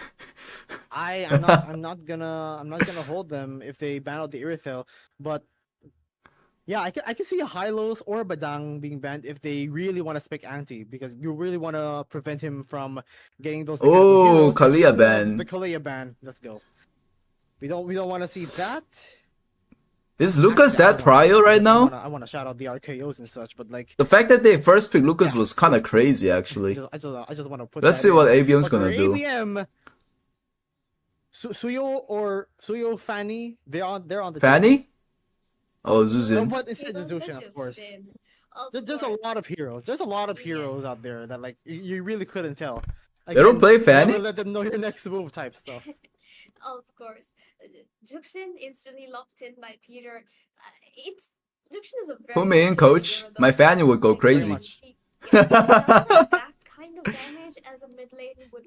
I'm not gonna hold them if they ban out the Irithel, but Yeah, I can see a Hylos or a Badang being banned if they really want to spec anti, because you really want to prevent him from getting those mechanical Oh, heroes. Just Kalia get rid of ban. The Kalia ban. Let's go. We don't want to see that. Is Lucas Actually, I that don't wanna see prio that, right because now? I want to shout out the RKOs and such, but like The fact that they first picked Lucas Yeah. was kind of crazy, actually. I just want to put. Let's that see in. what ABM's But for gonna do. ABM, Suyo Fanny, they're on the Fanny? Oh, table. No, Zuzin. but instead the Zushin, of course. There's a lot of heroes. There's a lot of heroes out there that like you really couldn't tell. They don't play never Fanny? let them know your next move type stuff. Of course. Juxin instantly locked in by Peter. Juxin is a very Put me in, good coach. hero, My though. Fanny would go Like, crazy. that kind of damage as a mid lane would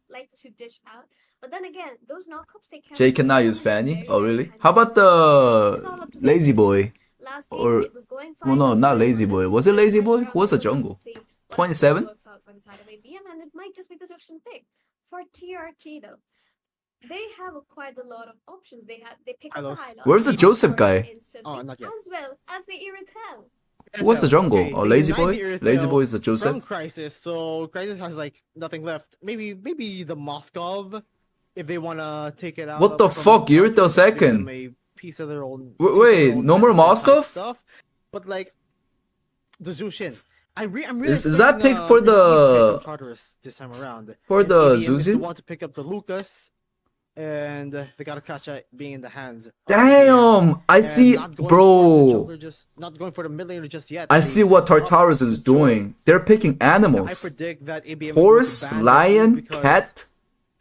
like to dish out. But then again, those knockups they can. Jay cannot use Fanny? very, Oh, very really? handy. How about It's all the up to them. Lazy Boy? Last game, Or- it was going well, no, fine not until Lazy it Boy. wasn't. Was it Lazy This Boy? time Who was the around, we'll jungle? see what 27? works out for the side of ABM, and it might just be the Juxian pick. For TRT though, they have quite a lot of options. They pick up the Hylos. Hylos. Where's the of Joseph course, guy? instantly, Oh, not yet. as well as the Iritel. Who was the jungle? Okay, Oh, they Lazy denied Boy? the Irithel Lazy Boy is the from Joseph? Crisis, so Crisis has like nothing left. Maybe the Moskov, if they wanna take it out. What the from fuck? Irithel Tartarus, give second. them a piece of their own. Wait, no more Moskov? Stuff, but like the Zushin. I'm really Is that expecting, pick for an the- pick from Tartarus this time around. For And the ABM is the Zuzin? one to pick up the Lucas, and they gotta catch it being in the hands. of ABM. Damn! I And see, not going for the bro. jungler not going for the mid laner just yet. I They see what up Tartarus is the joy. doing. They're picking I animals. predict that ABM Horse, is going to ban lion, because cat.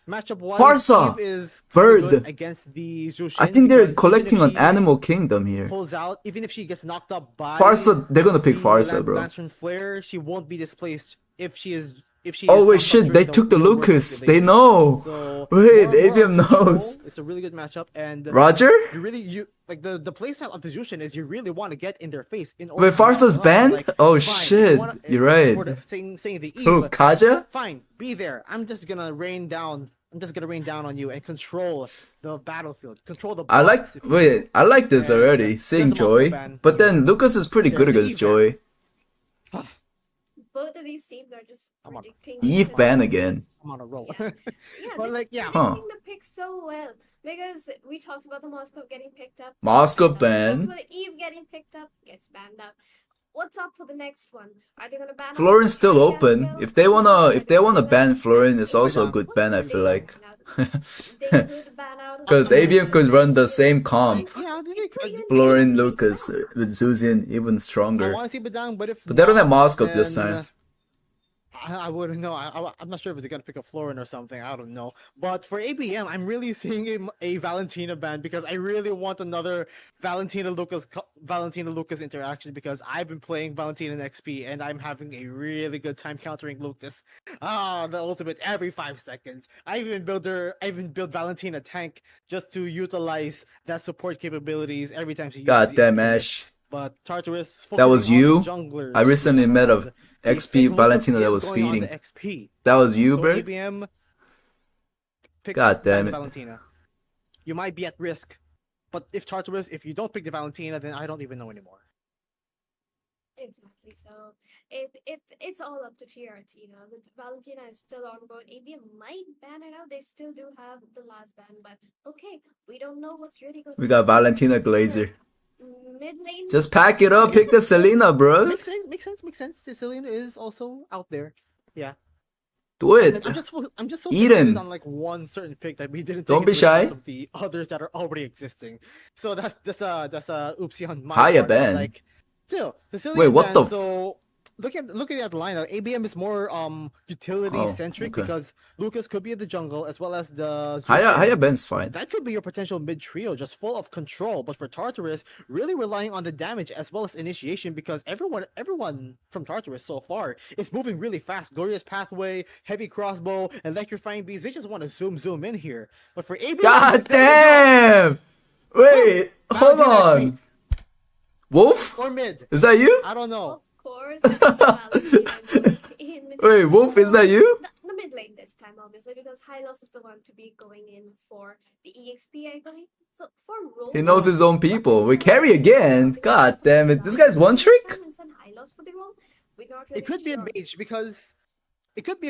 matchup wise, Barca, Eve is bird. good against the Zushin. I think they're because collecting even an if she animal kingdom here. Pulls out, even if she gets knocked up by Farsa, they're gonna pick the Farsa, bro. Lantern Flare, she won't be displaced if she is. Oh is wait, knocked up shit! during They took the war Lucas. They activation. know. So, Wait, more ABM under control. knows. It's a really good matchup, and Roger? you like the playstyle of the Zushin is you really want to get in their face in order. Wait, to knock Farsa's them out. banned? Like, Oh fine, if you shit! wanna- You're right. For the, saying the Who? Eve, Kaja? fine, be there. I'm just gonna rain down on you and control the battlefield. Control the. I like. box, if you Wait, I like this And, already. there's Seeing a Moscow Joy, ban but here. then Lucas is pretty good There's the against Eve ban. Joy. Both of these teams are just I'm on- predicting. Eve ban again. I'm on a roll. Yeah, But, that's like, yeah. predicting the pick so well because we talked about the Moscow getting picked up. Moscow gets banned ban. out. We talked about the Eve getting picked up, gets banned out. What's up for the next one? Are they gonna ban? out Florin's still Kalia as open. well? If they Too wanna, much? if they wanna Are ban gonna Florin, it's also a What good What ban. I could feel they like. ban out? They could ban out. Because ABM could run the same comp. Yeah, they could. Florin, Lucas with Zuzian even I stronger. want to see Badang, but if But they don't have not, Moscow this then, time. I wouldn't know. I'm not sure if they're gonna pick up Florin or something. I don't know. But for ABM, I'm really seeing a Valentina ban because I really want another Valentina Lucas interaction because I've been playing Valentina in XP and I'm having a really good time countering Lucas. The ultimate every 5 seconds. I even built Valentina tank just to utilize that support capabilities every time she uses God the damn ultimate. Ash. But Tartarus. That was focusing on you? the junglers I recently this time met around. a The XP fake Lucas Valentina that is was going on feeding. the XP. That was you, So bro? ABM, pick God damn the it. Valentina. You might be at risk, but if Tartarus, if you don't pick the Valentina, then I don't even know anymore. Exactly. So it's all up to TRT now. The Valentina is still on board. ABM might ban it out. They still do have the last ban, but okay, we don't know what's really going. We got Valentina Glazer. Mid lane. Just pack it up, pick the Selena, bro. Makes sense. Sicilian is also out there. Yeah. Do And it. I'm just so Eden. fixated on like one certain pick that we didn't. Don't take be into shy. account of the others that are already existing. So that's a oopsie on my Hiya part. but, ban. Like, still, Sicilian Wait, what ban, the f- So looking at the lineup, ABM is more utility centric okay. because Lucas could be in the jungle as well as the Haya Ben's fine. That could be your potential mid trio, just full of control. But for Tartarus, really relying on the damage as well as initiation because everyone from Tartarus so far is moving really fast. Glorious Pathway, Heavy Crossbow, Electrifying Beast. They just want to zoom in here. But for ABM, God damn! Wait, hold Valentina on. Wolf? or mid. Is that you? I don't know. Of course, it's the Valentina in Wait, Wolf, is that you? the mid lane this time, obviously, because Hylos is the one to be going in for the EXP, I believe. So for role, He knows his own people. We carry again. God damn it. This guy's one trick? It could be a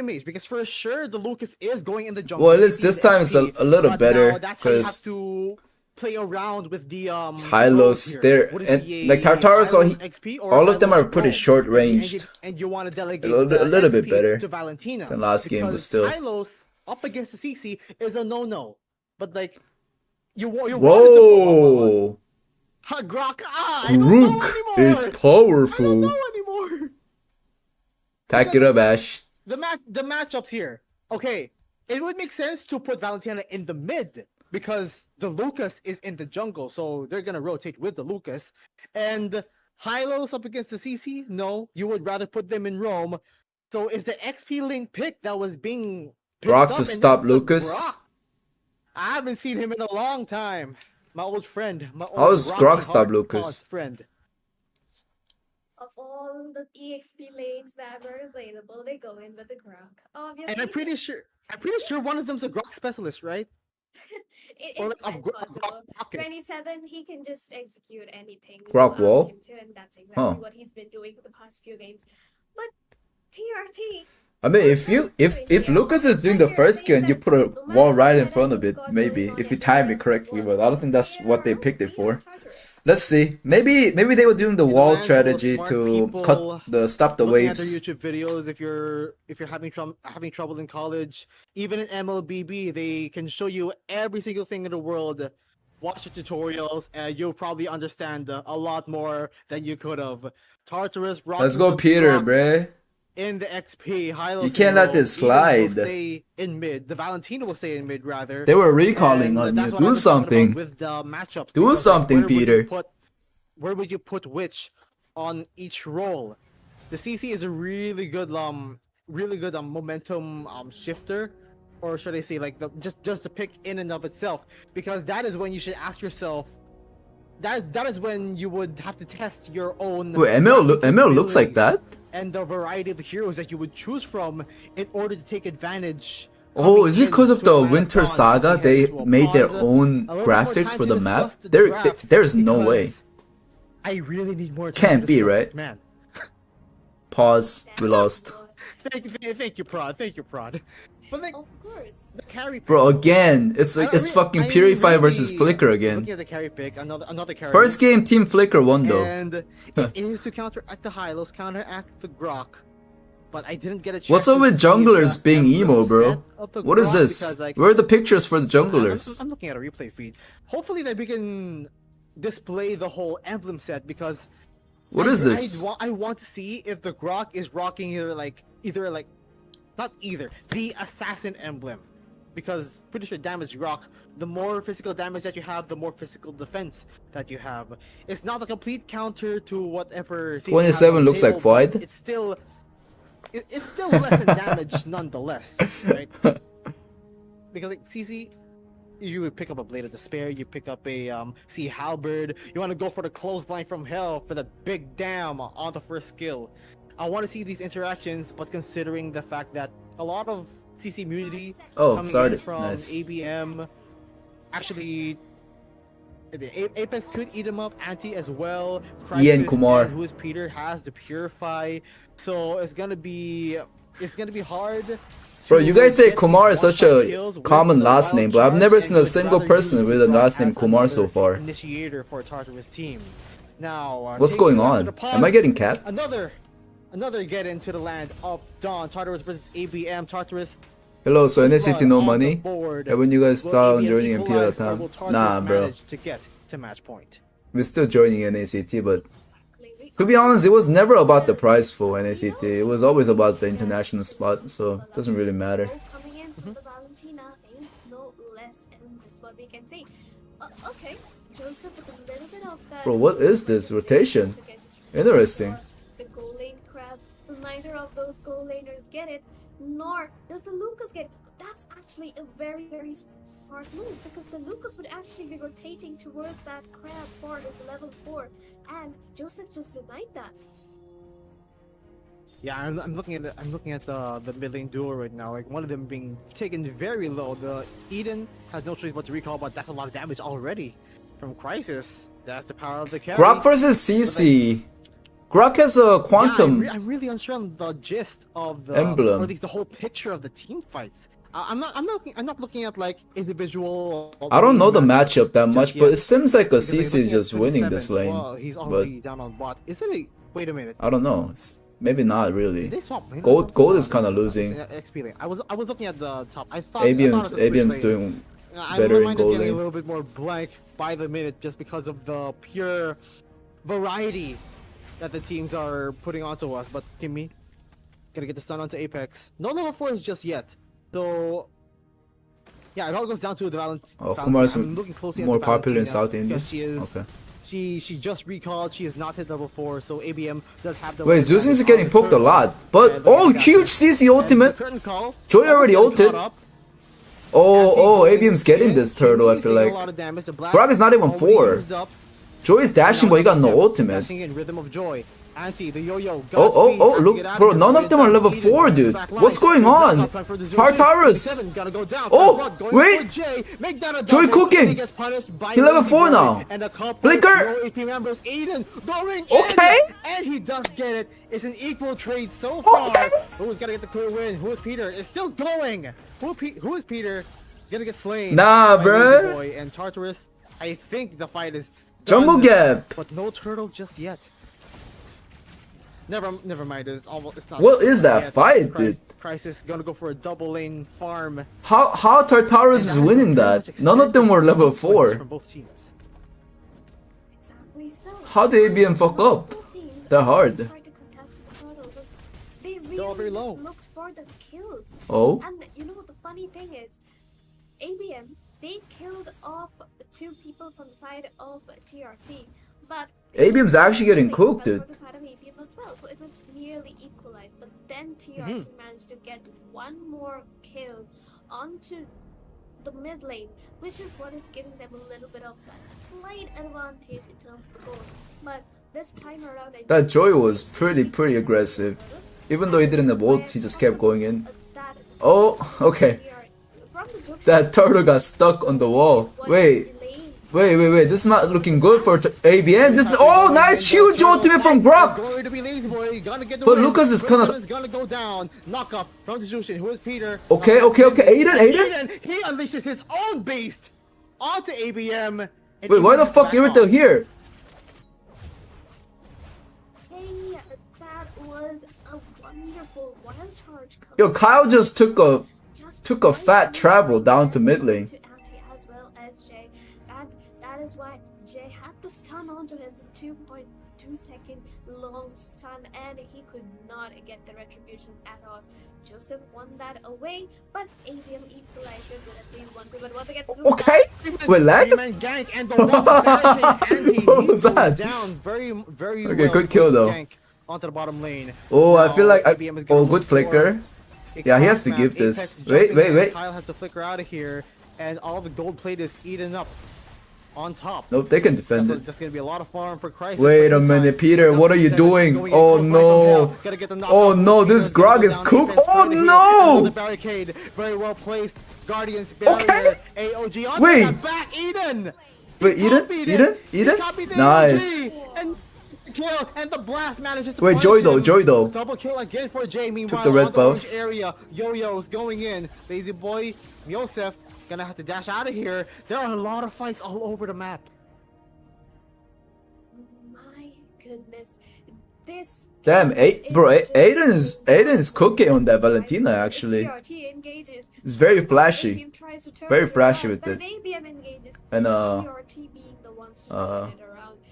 mage because for sure the Lucas is going in the jungle. Well, at least this time it's a little better that's how you have because to play around with the Hylos, they're and like Tartarus, all of them are pretty short ranged. And you want to delegate a little bit XP better to Valentina than last game, but because still. Hylos up against the CC is a no. But like you Whoa! Grok, Grook is powerful. I don't know anymore. Pack it up, Ash. The matchups here. Okay, it would make sense to put Valentina in the mid because the Lucas is in the jungle, so they're gonna rotate with the Lucas. And Hylos up against the CC? No, you would rather put them in Rome. So is the XP link pick that was being Grok to stop Lucas? Grok? I haven't seen him in a long time. My old friend. How's Grok stop Lucas? Friend. Of all the EXP lanes that were available, they go in with the Grok. Obviously. And I'm pretty sure one of them's a Grok specialist, right? It's Or like quite possible. 27, he can just execute anything. Grok wall? And that's exactly what he's been doing for the past few games. But TRT. I mean, if Lucas is doing the first skill and you put a wall right in front of it, maybe if you time it correctly, but I don't think that's what they picked it for. Let's see. Maybe they were doing the wall strategy to stop the waves. Looking at their YouTube videos, if you're having trouble in college, even in MLBB, they can show you every single thing in the world. Watch the tutorials, and you'll probably understand a lot more than you could have. Tartarus, let's go, Peter, bruh. In the XP, Hylos, you can't let this slide. Stay in mid. The Valentina will stay in mid rather. They were recalling on you. Do something. With the matchups. Do something, Peter. Where would you put which on each role? The CC is a really good momentum shifter, or should I say like just the pick in and of itself, because that is when you should ask yourself. That is when you would have to test your own. Wait, ML looks like that? And the variety of the heroes that you would choose from in order to take advantage. Oh, is it because of the Winter Saga they made their own graphics for the map? There's no way. I really need more time. Can't be, right? Man. Pause. We lost. Thank you, Prod. But like, of course. The carry pick, bro, again, it's like it's fucking Purify versus Flicker again. Looking at the carry pick, another carry. First game, Team Flicker won though. And it is to counteract the Hylos, counteract the Grok. But I didn't get a chance. What's up with junglers being emo, bro? What is this? Because, like, where are the pictures for the junglers? I'm looking at a replay feed. Hopefully that we can display the whole emblem set, because what is this? I want to see if the Grok is rocking the assassin emblem, because pretty sure damage Grok, the more physical damage that you have, the more physical defense that you have. It's not a complete counter to whatever 27 looks like Void. It's still less than damage nonetheless, right? Because like CC, you would pick up a Blade of Despair, you pick up a Sea Halberd, you want to go for the Clothesline from Hell for the big damn on the first skill. I want to see these interactions, but considering the fact that a lot of CC immunity coming in from nice. ABM, actually the Apex could eat him up, Anti as well, Crisis, Ian Kumar, and who's Peter, has the Purify, so it's gonna be hard. Bro, you guys say Kumar is such a common last name, but I've never seen a single person with a last name Kumar so far. Initiator for Tartarus team. Now, what's going on? Am I getting capped? Another get into the land of Dawn. Tartarus versus ABM. Tartarus. Hello, so NACT no money? Haven't you guys thought on joining MPL at the time? Nah, bro. To get to match point. We're still joining NACT, but to be honest, it was never about the prize for NACT. It was always about the international spot, so it doesn't really matter. Coming in from the Valentina ain't no less, and that's what we can see. Okay, Joseph with a little bit of that. Bro, what is this rotation? Interesting. The goal lane crab, so neither of those goal laners get it, nor does the Lucas get it. That's actually a very, very smart move, because the Lucas would actually be rotating towards that crab for his level 4, and Joseph just denied that. Yeah, I'm looking at the mid lane duo right now. Like one of them being taken very low. The Eden has no choice but to recall, but that's a lot of damage already from Crisis. That's the power of the carry. Grok versus CC. Grok has a quantum. Yeah, I'm really unsure on the gist of the emblem, or at least the whole picture of the team fights. I'm not looking at like individual. I don't know the matchup that much, but it seems like a Because, like, CC is looking at just winning 27, this lane. well, he's already down on bot. Is it a wait a minute? I don't know. Maybe not Did really. they swap lane? Gold is kind of losing. XP lane. I was looking at the top. I thought ABM's doing better my in mind is gold getting a lane. little bit more blank by the minute just because of the pure variety that the teams are putting onto us. But Timmy, gonna get the stun onto Apex. No level 4s just yet. So yeah, it all goes down to the Valentine. Oh, Kumar's I'm looking closely more at the popular in Valentina South India. because she is. Okay. She just recalled. She is not hit level 4, so ABM does have the. Wait, Zeus is getting poked a lot, but oh, huge CC ultimate. Joy already ulted. Oh, ABM's getting this turtle. I feel like Grog is not even 4. Joy is dashing, but he got no ultimate. Oh, look, bro, none of them are level 4, dude. What's going on? Tartarus. Oh, wait. Joy cooking. He level 4 now. Flicker. Okay. And he does get it. It's an equal trade so far. Okay. Who's gonna get the clear win? Who is Peter? It's still going. Who is Peter? Gonna get slain. Nah, by bruh. Lazy Boy and Tartarus. I think the fight is Jumbo done, gap. but no turtle just yet. Never mind. It's almost. It's not. What is that yet. fight, dude? Crisis gonna go for a double lane farm. How Tartarus is winning that? None of them were level 4. From both teams. Exactly so. How did ABM fuck up? That hard. They all very really low. just looked for the kills. Oh, And you know what the funny thing is? ABM, they killed off 2 people from the side of TRT, but ABM's actually getting they cooked, fell dude. for the side of ABM as well, so it was nearly equalized. But then TRT Mm-hmm. managed to get one more kill onto the mid lane, which is what is giving them a little bit of that slight advantage in terms of the goal. But this time around, I That Joy was pretty aggressive. Even though he didn't have ult, he just kept going in. Oh, okay. That turtle got stuck on the wall. Wait. This is not looking good for ABM. This is, oh, nice huge ultimate from Grok. Going to be Lazy Boy. Gonna get the But win. Lucas is kinda- Is gonna go down. Knock up from the Jushin. Who is Peter? Okay. Aiden. He unleashes his own beast onto ABM. and Wait, why ABM the gets fuck back Irithel off. here? Hey, that was a wonderful wild charge. Yo, Kyle just took a Just took a fat travel down to mid lane. to Anti as well as Jay, and that is why Jay had the stun onto him, the 2.2-second long stun, and he could not get the retribution at all. Joseph won that away, but ABM equalizes with a 3-1. But once again, Okay. Wait, lag? Three-man gank and the one vanishing Anti. What was He goes that? down very Okay, well good kill, placed though. gank onto the bottom lane. Oh, I Now, feel like ABM is gonna oh, look good for flicker. a Yeah, he has to cross give map. this. Apex Wait. jumping in. Kyle has to flicker out of here, and all the gold plate is eaten up on top. Nope, they can defend it. That's gonna be a lot of farm for Crisis. Wait a minute, Peter, what are you doing? Oh no! Oh no, this Grog is cooked. Oh no! The barricade, very well placed. Guardians barrier. AOG onto Wait. that back. Eden. Wait, He Eden? copied Eden? it. He Eden? copied the Nice. AOG, and kill, and the blast manages to Wait, punish Joy though, him. Joy though. Double kill again for Jay. Meanwhile, the red on the orange buff. area, Yo-Yo's going in. Lazy Boy, Yosef, gonna have to dash out of here. There are a lot of fights all over the map. my goodness, this. Damn, Aiden is cooking on that Valentina actually. TRT engages. It's very flashy. ABM tries to turn Very it flashy around, with but it. ABM engages. And, TRT being the ones to turn it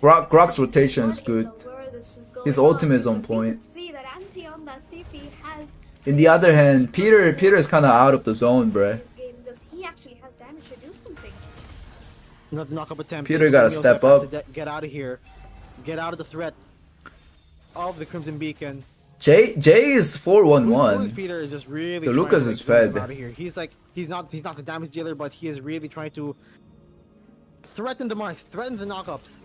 around. Grok's rotation is What in good. the world is just His going ultimate is on We point. could see that Anti on that CC has In the other hand, Peter is kind of out of the zone, bruh. this game because he actually has damage to do something. Another knock-up attempt. Peter gotta Yosef step has up. to get out of here. Get out of the threat of the Crimson Beacon. Jay is Who's 4-1-1. Peter is just really. The trying Lucas to, is get him fed. Out of here. He's not the damage dealer, but he is really trying to threaten the mark, threaten the knockups,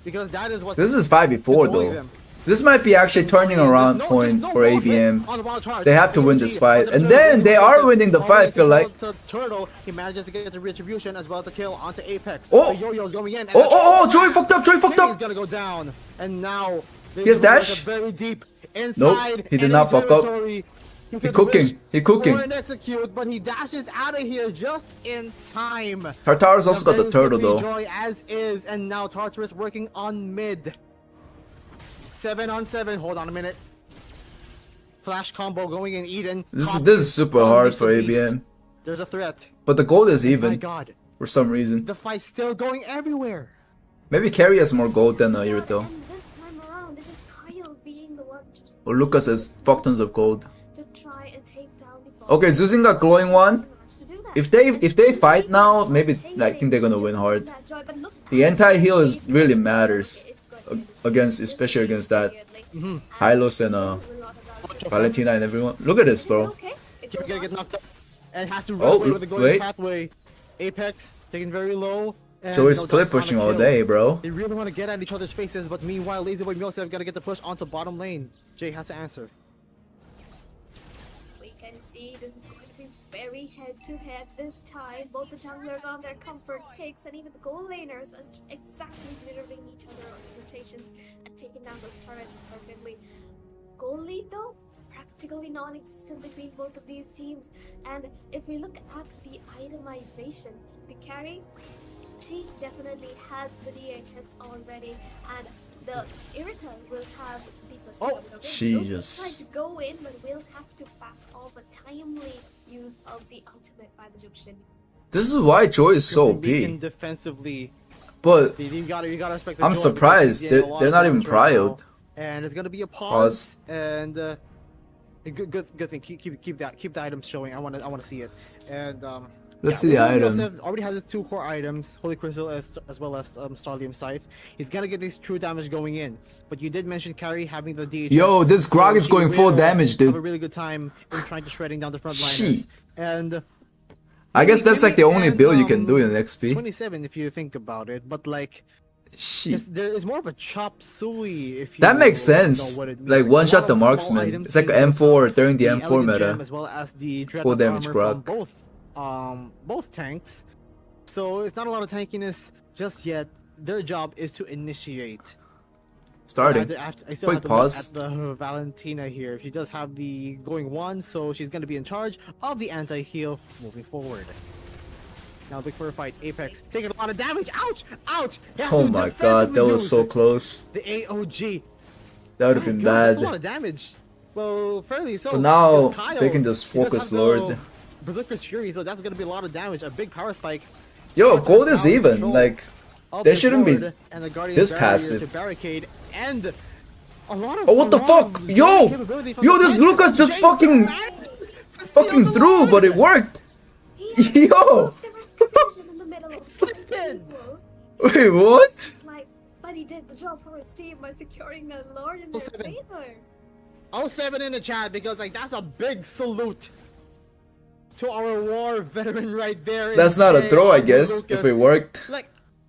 because that is what. This is 5v4 controlling though. them. This might be actually turning around point for ABM. They have to win this fight, and then they are winning the fight. I feel like. Turtle, he manages to get the retribution as well as the kill onto Apex. Oh, the yo-yo's going in. Joey fucked up. Joey fucked He's up. gonna go down, and now He has dash. very deep inside. Nope, he did not fuck up. He cooking. He cooking. Execute, but he dashes out of here just in time. Tartarus also got the turtle though. Joy as is, and now Tartarus working on mid. 7-on-7. Hold on a minute. Flash combo going in Eden. This is super hard for ABM. There's a threat. But the gold is My even God, for some reason. the fight's still going everywhere. Maybe Carry has more gold than Irito. And this time around, it is Kyle being the one to Or Lucas has fuck tons of gold. try and take down the ball. Okay, Zuzin got glowing one. To do that. If they fight now, maybe I think they're gonna win hard. The anti-heal is really matters against, especially against that Hylos and Valentina and everyone. Look at this, bro. He's gonna get knocked up and has to run away with the golden pathway. Apex taking very low. Joey's split pushing all day, bro. They really want to get at each other's faces, but meanwhile, Lazyboy Milsev gotta get the push onto bottom lane. Jay has to answer. We can see this is going to be very head-to-head this time. Both the junglers on their comfort picks and even the goal laners are exactly mirroring each other on rotations and taking down those turrets perfectly. Goal lead though, practically non-existent between both of these teams. And if we look at the itemization, the carry, she definitely has the DHS already, and the Irita will have the percent. Jesus. Try to go in, but will have to back off a timely use of the ultimate by the Jukshin. This is why Joy is so OP. Defensively, But you gotta respect the I'm Joy surprised because he's getting a lot they're of not even damage right now. prioed. And it's gonna be a pause. And good thing. Keep the items showing. I wanna see it. And Let's see the item. Already has his 2 core items, Holy Crystal as well as Starlium Scythe. He's gonna get this true damage going in. But you did mention Carry having the DHS. Yo, this Grog is going full damage, dude. Have a really good time in trying to shredding down the front liners. And I guess that's like the only build you can do in XP. 27 if you think about it, but like Shit. there is more of a chop suey if you That makes know sense. what it means. Like a one lot shot the of small marksman. items It's like in M4 during the M4 elegant meta. gem as well as the dread Full of damage armor from Grog. both tanks. So it's not a lot of tankiness just yet. Their job is to initiate. Starting. I still Quick have to pause. look at the Valentina here. She does have the going one, so she's going to be in charge of the anti-heal moving forward. Now look for a fight. Apex taking a lot of damage. Ouch! Ouch! He has Oh to my god, that was defensively so use close. the AOG. That would have My been God, that's a lot bad. of damage. Well, fairly so. But now because Kyle, they can just he does focus have Lord. the Berserker's Fury, so that's going to be a lot of damage. A big power spike. Yo, Tartarus gold is now in even. control Like, of there the shouldn't be board, and the Guardian's this barrier passive. to barricade and a lot of. Oh, what the fuck? Yo! Yo, this Lucas just fucking threw, but it worked. Yo! In the middle of Wait, what? but he did the job for his team by securing the Lord in their 07. favor. 07 in the chat because like that's a big salute to our war veteran right there. That's not a throw, I guess, if it worked. Like,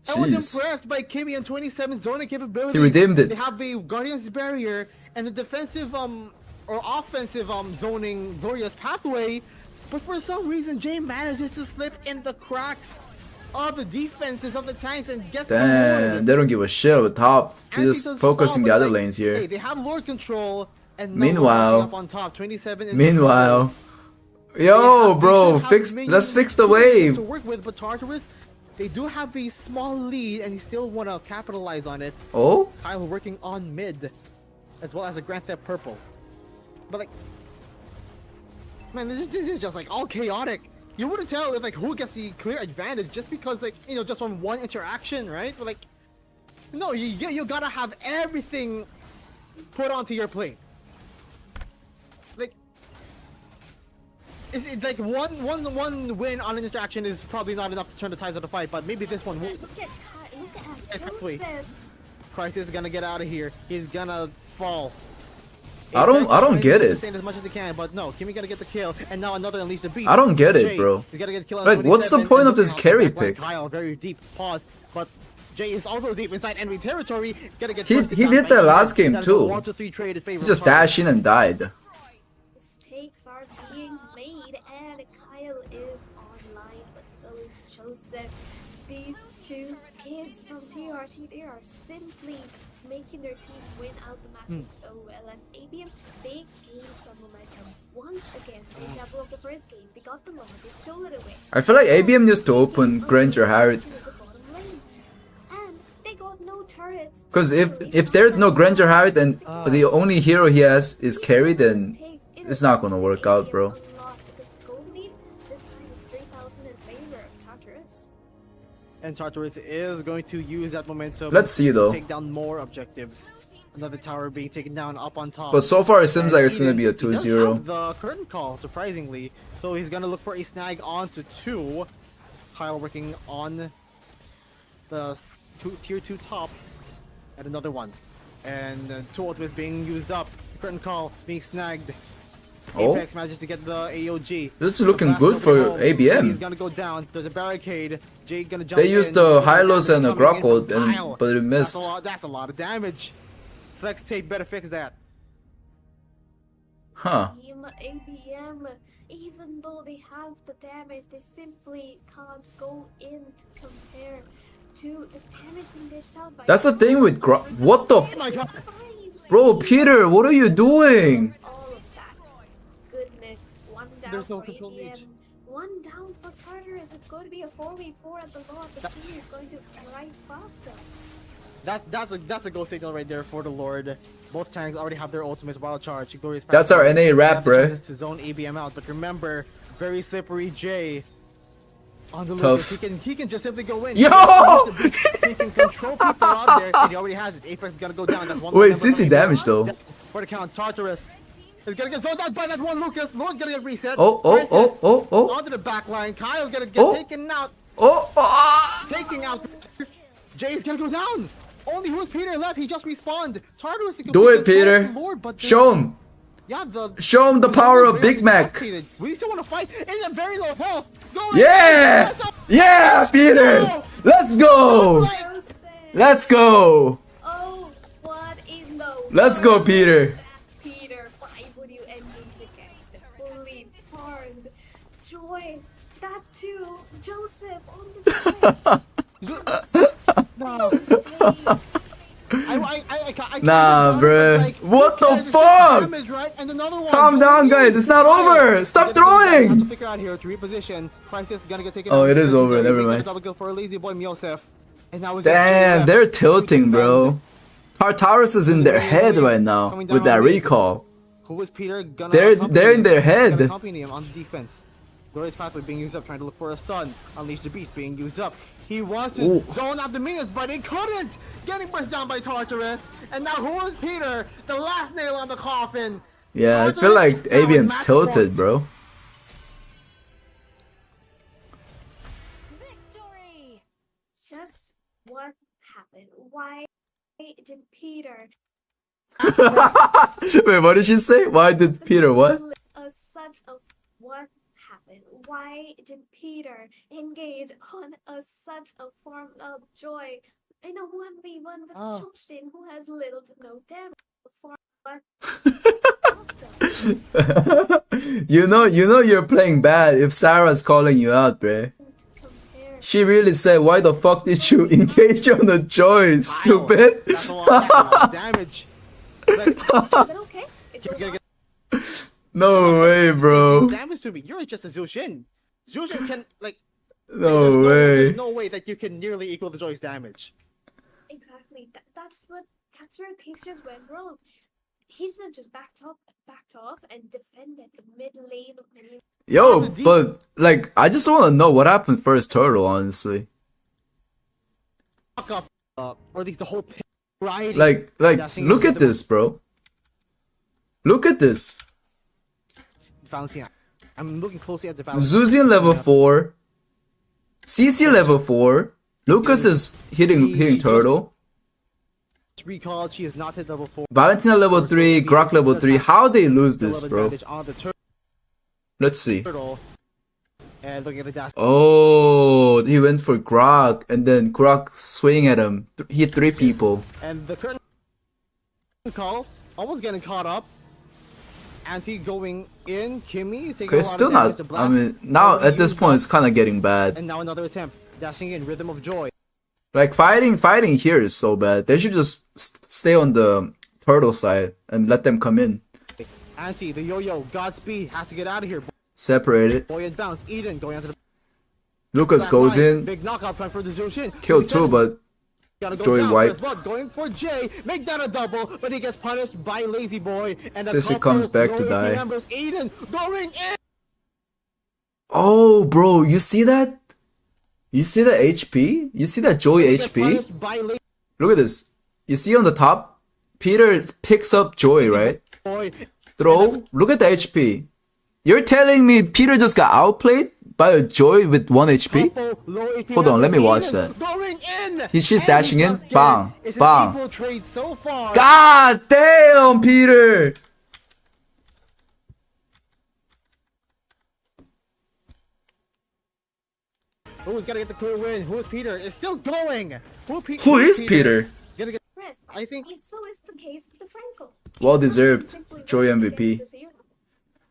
I was Jeez. impressed by Kimmy and 27's zoning capabilities. He redeemed it. They have the Guardian's Barrier and the defensive or offensive zoning Glorious Pathway, but for some reason Jay manages to slip in the cracks of the defenses of the tanks and get the Damn, Lord. they don't give a shit at the top. They're Anti-does just focusing fall, the but, other like, lanes here. Hey, they have Lord control and Meanwhile- up on top. 27 is Meanwhile, They yo, have- they bro, should have let's minions fix the to wave. work with, but Tartarus, they do have a small lead, and you still want to capitalize on it. Oh, Kyle working on mid, as well as a Grand Theft Purple. But like, man, this is just like all chaotic. You wouldn't tell if like who gets the clear advantage just because like just from one interaction, right? But like, no, you gotta have everything put onto your plate. Like, is it like one win on an interaction is probably not enough to turn the tides of the fight, but maybe this one will. Look at Wait. Joseph. Crisis is gonna get out of here. He's gonna fall. I don't trying get to it. sustain as much as he can, but no, Kimmy gonna get the kill, and now another Unleash the Beast. I don't get it, Jay, bro. He's gotta get the kill on Like, what's the 27, point and of this looking out carry back line, pick? Kyle, very deep pause, but Jay is also deep inside enemy territory. Gonna get He bursted did down by that Ian. last game That is a too. 1-2-3 trade in favor He just of Tartarus. dashed in and died. The stakes are being made, and Kyle is online, but so is Joseph. These two kids from TRT, they are simply making their team win out the matches so well. And ABM, they gained some momentum. Once again, for example of the first game, they got the moment, they stole it away. I feel like ABM used to open Granger Harriet. And they got no turrets. Because if there's no Granger Harriet and the only hero he has is carry, then it's not gonna work out, bro. And Tartarus is going to use that momentum. Let's see, though. To take down more objectives. Another tower being taken down up on top. But so far it seems like it's And gonna be a he does 2-0. have the curtain call, surprisingly. So he's gonna look for a snag onto 2. Kyle working on the tier 2 top at another one. And 2 ultimates being used up. Curtain call being snagged. Oh, Apex manages to get the AOG. this is looking Blast good over for home. He's ABM. gonna go down. There's a barricade. Jay gonna jump They used in. the Hylos and a Coming in Grokko, from Kyle. but it missed. That's a lot of damage. Flex tape better fix that. Huh. Team ABM, even though they have the damage, they simply can't go in to compare to the damage being dished out by. That's the thing with what the Oh my god. bro, Peter, what are you doing? All of that. Goodness, one down There's no for control ABM, reach. one down for Tartarus. It's going to be a 4v4 at the lot. The team is going to arrive faster. That's a go signal right there for the Lord. Both tanks already have their ultimates while charged. Glorious That's our NA rap, bruh. To zone ABM out, but remember, very slippery Jay. On the Tough. Lucas, he can just simply go in. Yo! He can control people out there, and he already has it. Apex is gonna go down. That's one. Wait, member CC from damage ABM. though. For the count, Tartarus is gonna get zoned out by that one Lucas. Lord gonna get reset. Oh. Onto the back line. Kyle gonna get taken out. Oh. Taking out. Jay's gonna go down. Only who's Peter left. He just respawned. Tartarus. Do it, Peter. Show him. Yeah, Show him the power of Big Mac. We still want to fight in a very low health. Go Yeah. Yeah, Peter. Let's go. Let's go. Oh, what in the Let's go, world? Peter. Peter, why would you engage against a fully farmed Joy? That too, Joseph on the Nah, bruh. What the fuck? Calm down, guys. It's not over. Stop throwing. Figure out here to reposition. Crisis is gonna get taken Oh, out. it is over. Never mind. Double kill for a lazy boy Miosef. And now it's just Damn, left they're to tilting, bro. defend. Tartarus is in their head right now with that recall. Who was Peter gonna They're accompany in their him? head. Gonna accompany him on the defense. Glorious pathway being used up, trying to look for a stun. Unleash the beast being used up. He wants to Ooh. zone out the minions, but he couldn't. Getting pushed down by Tartarus. And now who is Peter? The last nail on the coffin. Yeah, I feel like ABM's tilted, bro. victory. Just what happened? Why did Peter? Wait, what did she say? Why did Peter what? Such a what happened? Why did Peter engage on such a form of Joy in a 1v1 with Justin, who has little to no damage before you know you're playing bad if Sarah's calling you out, bruh. She really said, why the fuck did you engage on the Joy, stupid? That's a lot of damage. okay? It goes on. No way, bro. Damage to me. You're just a Zushin. Zushin can like. No way. There's no way that you can nearly equal the Joy's damage. Exactly. That's where things just went wrong. He's not just backed off and defended the mid lane. Yo, but like, I just want to know what happened first turtle, honestly. Fuck up, or at least the whole pit. Riding. Like, look at this, bro. Look at this. Valentina. I'm looking closely at the Valentina. Zuzian level 4. CC level 4. Lucas is hitting turtle. Recalled, she is not hit level 4. Valentina level 3, Grok level 3. How they lose this, bro? Let's see. And looking at the dash. Oh, he went for Grok, and then Grok swing at him. He hit 3 people. And the curtain call, almost getting caught up. Anti going in, Kimmy taking Okay, a it's lot still of damage not. to I blast. mean, now at this Used point, up, it's kind of getting bad. and now another attempt, dashing in, Rhythm of Joy. Like fighting here is so bad. They should just stay on the turtle side and let them come in. Anti, the yo-yo, Godspeed, has to get out of here. Separated. Boy and bounce, Eden going onto the Lucas back goes line. in, Big knockout plan for the Zushin. killed 2, but Gotta go Joy down wipe. first blood, going for Jay, make that a double, but he gets punished by Lazy Boy. And the Sissy couple comes back to low AP die. Members, Eden going in. oh, bro, you see that? You see the HP? You see that Joy He gets HP? punished by Lazy Look at this. You see on the top, Peter picks up Joy, right? Boy. Throw. Look at the HP. You're telling me Peter just got outplayed by a Joy with 1 HP? Couple low AP Hold on, let me members, watch Eden that. Going in. She's And dashing he in. does get Bang, it. It's bang. an equal trade so far. God damn, Peter! Who's gonna get the clear win? Who is Peter? It's still going. Who is Peter? Gonna get, Chris, I think so is the case with the Franco. Well deserved. Joy MVP.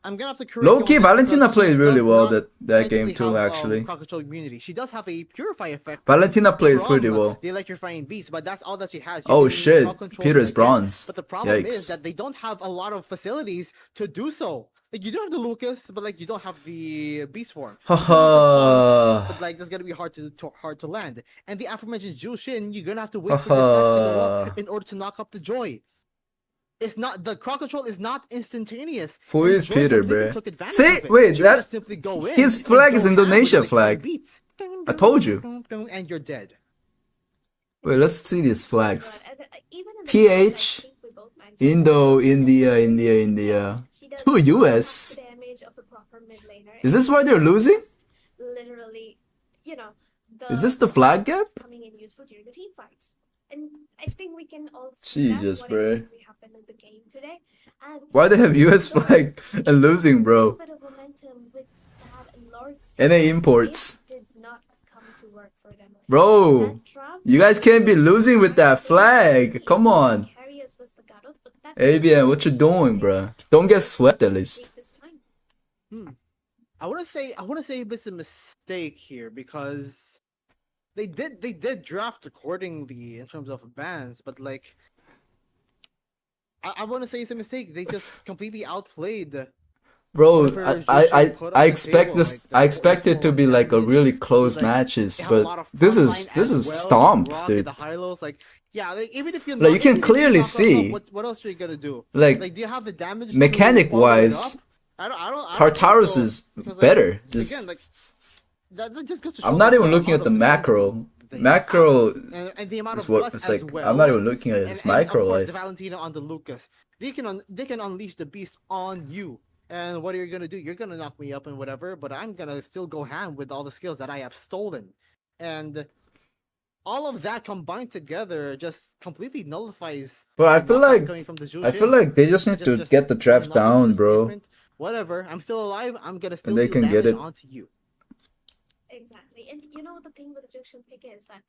I'm gonna have to correct you Low key, on that Valentina because played she really does well not that game technically too, have, actually. Crocodile immunity. She does have a purify effect. Valentina played from pretty well. The electrifying beats, but that's all that she has. Oh can shit, crowd control Peter's her again. bronze. But the problem Yikes. is that they don't have a lot of facilities to do so. Like you don't have the Lucas, but like you don't have the beast form. You don't have the taunt, but Haha. like that's gonna be hard to land. And the aforementioned Jushin, you're gonna have to wait for your stats to go up in order to knock up the Joy. It's not the crowd control is not instantaneous. Who and is Joy Peter, completely bruh? took advantage See? of it. Wait, Joy that- just simply go in his and flag go is ham with Indonesia the flag. beats. I told you. And you're dead. Wait, let's see these flags. Even in the TH, I think we both mentioned Indo, that India, she India, does India. half To US. the damage of a proper mid laner. Is this why they're losing? Just literally, you know, Is this the flag gap? coming in useful during the team fights. And I think we can all see Jesus, what bro. exactly happened in the game today. And Why they have US flag and losing, a bro? bit of momentum with that and Lord's NA team, imports. it did not come to work for them. Bro, That draft you guys can't be losing with that flag. Come on. Carriers was the Garot, but that ABM, what you doing, bro? Don't get swept at least. this time. I want to say it's a mistake here because they did draft accordingly in terms of bans, but like I want to say it's a mistake. They just completely outplayed. Bro, Whatever I Jushin put on I the expect table, this. like, I the expect it to force be more like a damage. really close Like, matches, They have a lot but of this front is line this as is well. stomp, Rock dude. and the high lows, like yeah, like even if you Like, you can even if you clearly knock us see. up, what else are you gonna do? Like, do you have the damage? to mechanic follow it wise, up? I don't think Tartarus so, is because, like, better. Just again, like that just goes to I'm show, not like, even the looking amount at the of macro. susceptibility they Macro have. And the amount is of what guts it's as like. well. I'm not even looking at and, this and of macro course, the wise. Valentina on the Lucas. They can unleash the beast on you. And what are you gonna do? You're gonna knock me up and whatever, but I'm gonna still go ham with all the skills that I have stolen. And all of that combined together just completely nullifies. But I the feel knockouts like coming from the I feel Jushin. like they just need to Just get the draft knock up down, this bro. basement. Whatever. I'm still alive. I'm gonna still they deal can get damage it. onto you. Exactly. And you know the thing with the Egyptian pick is that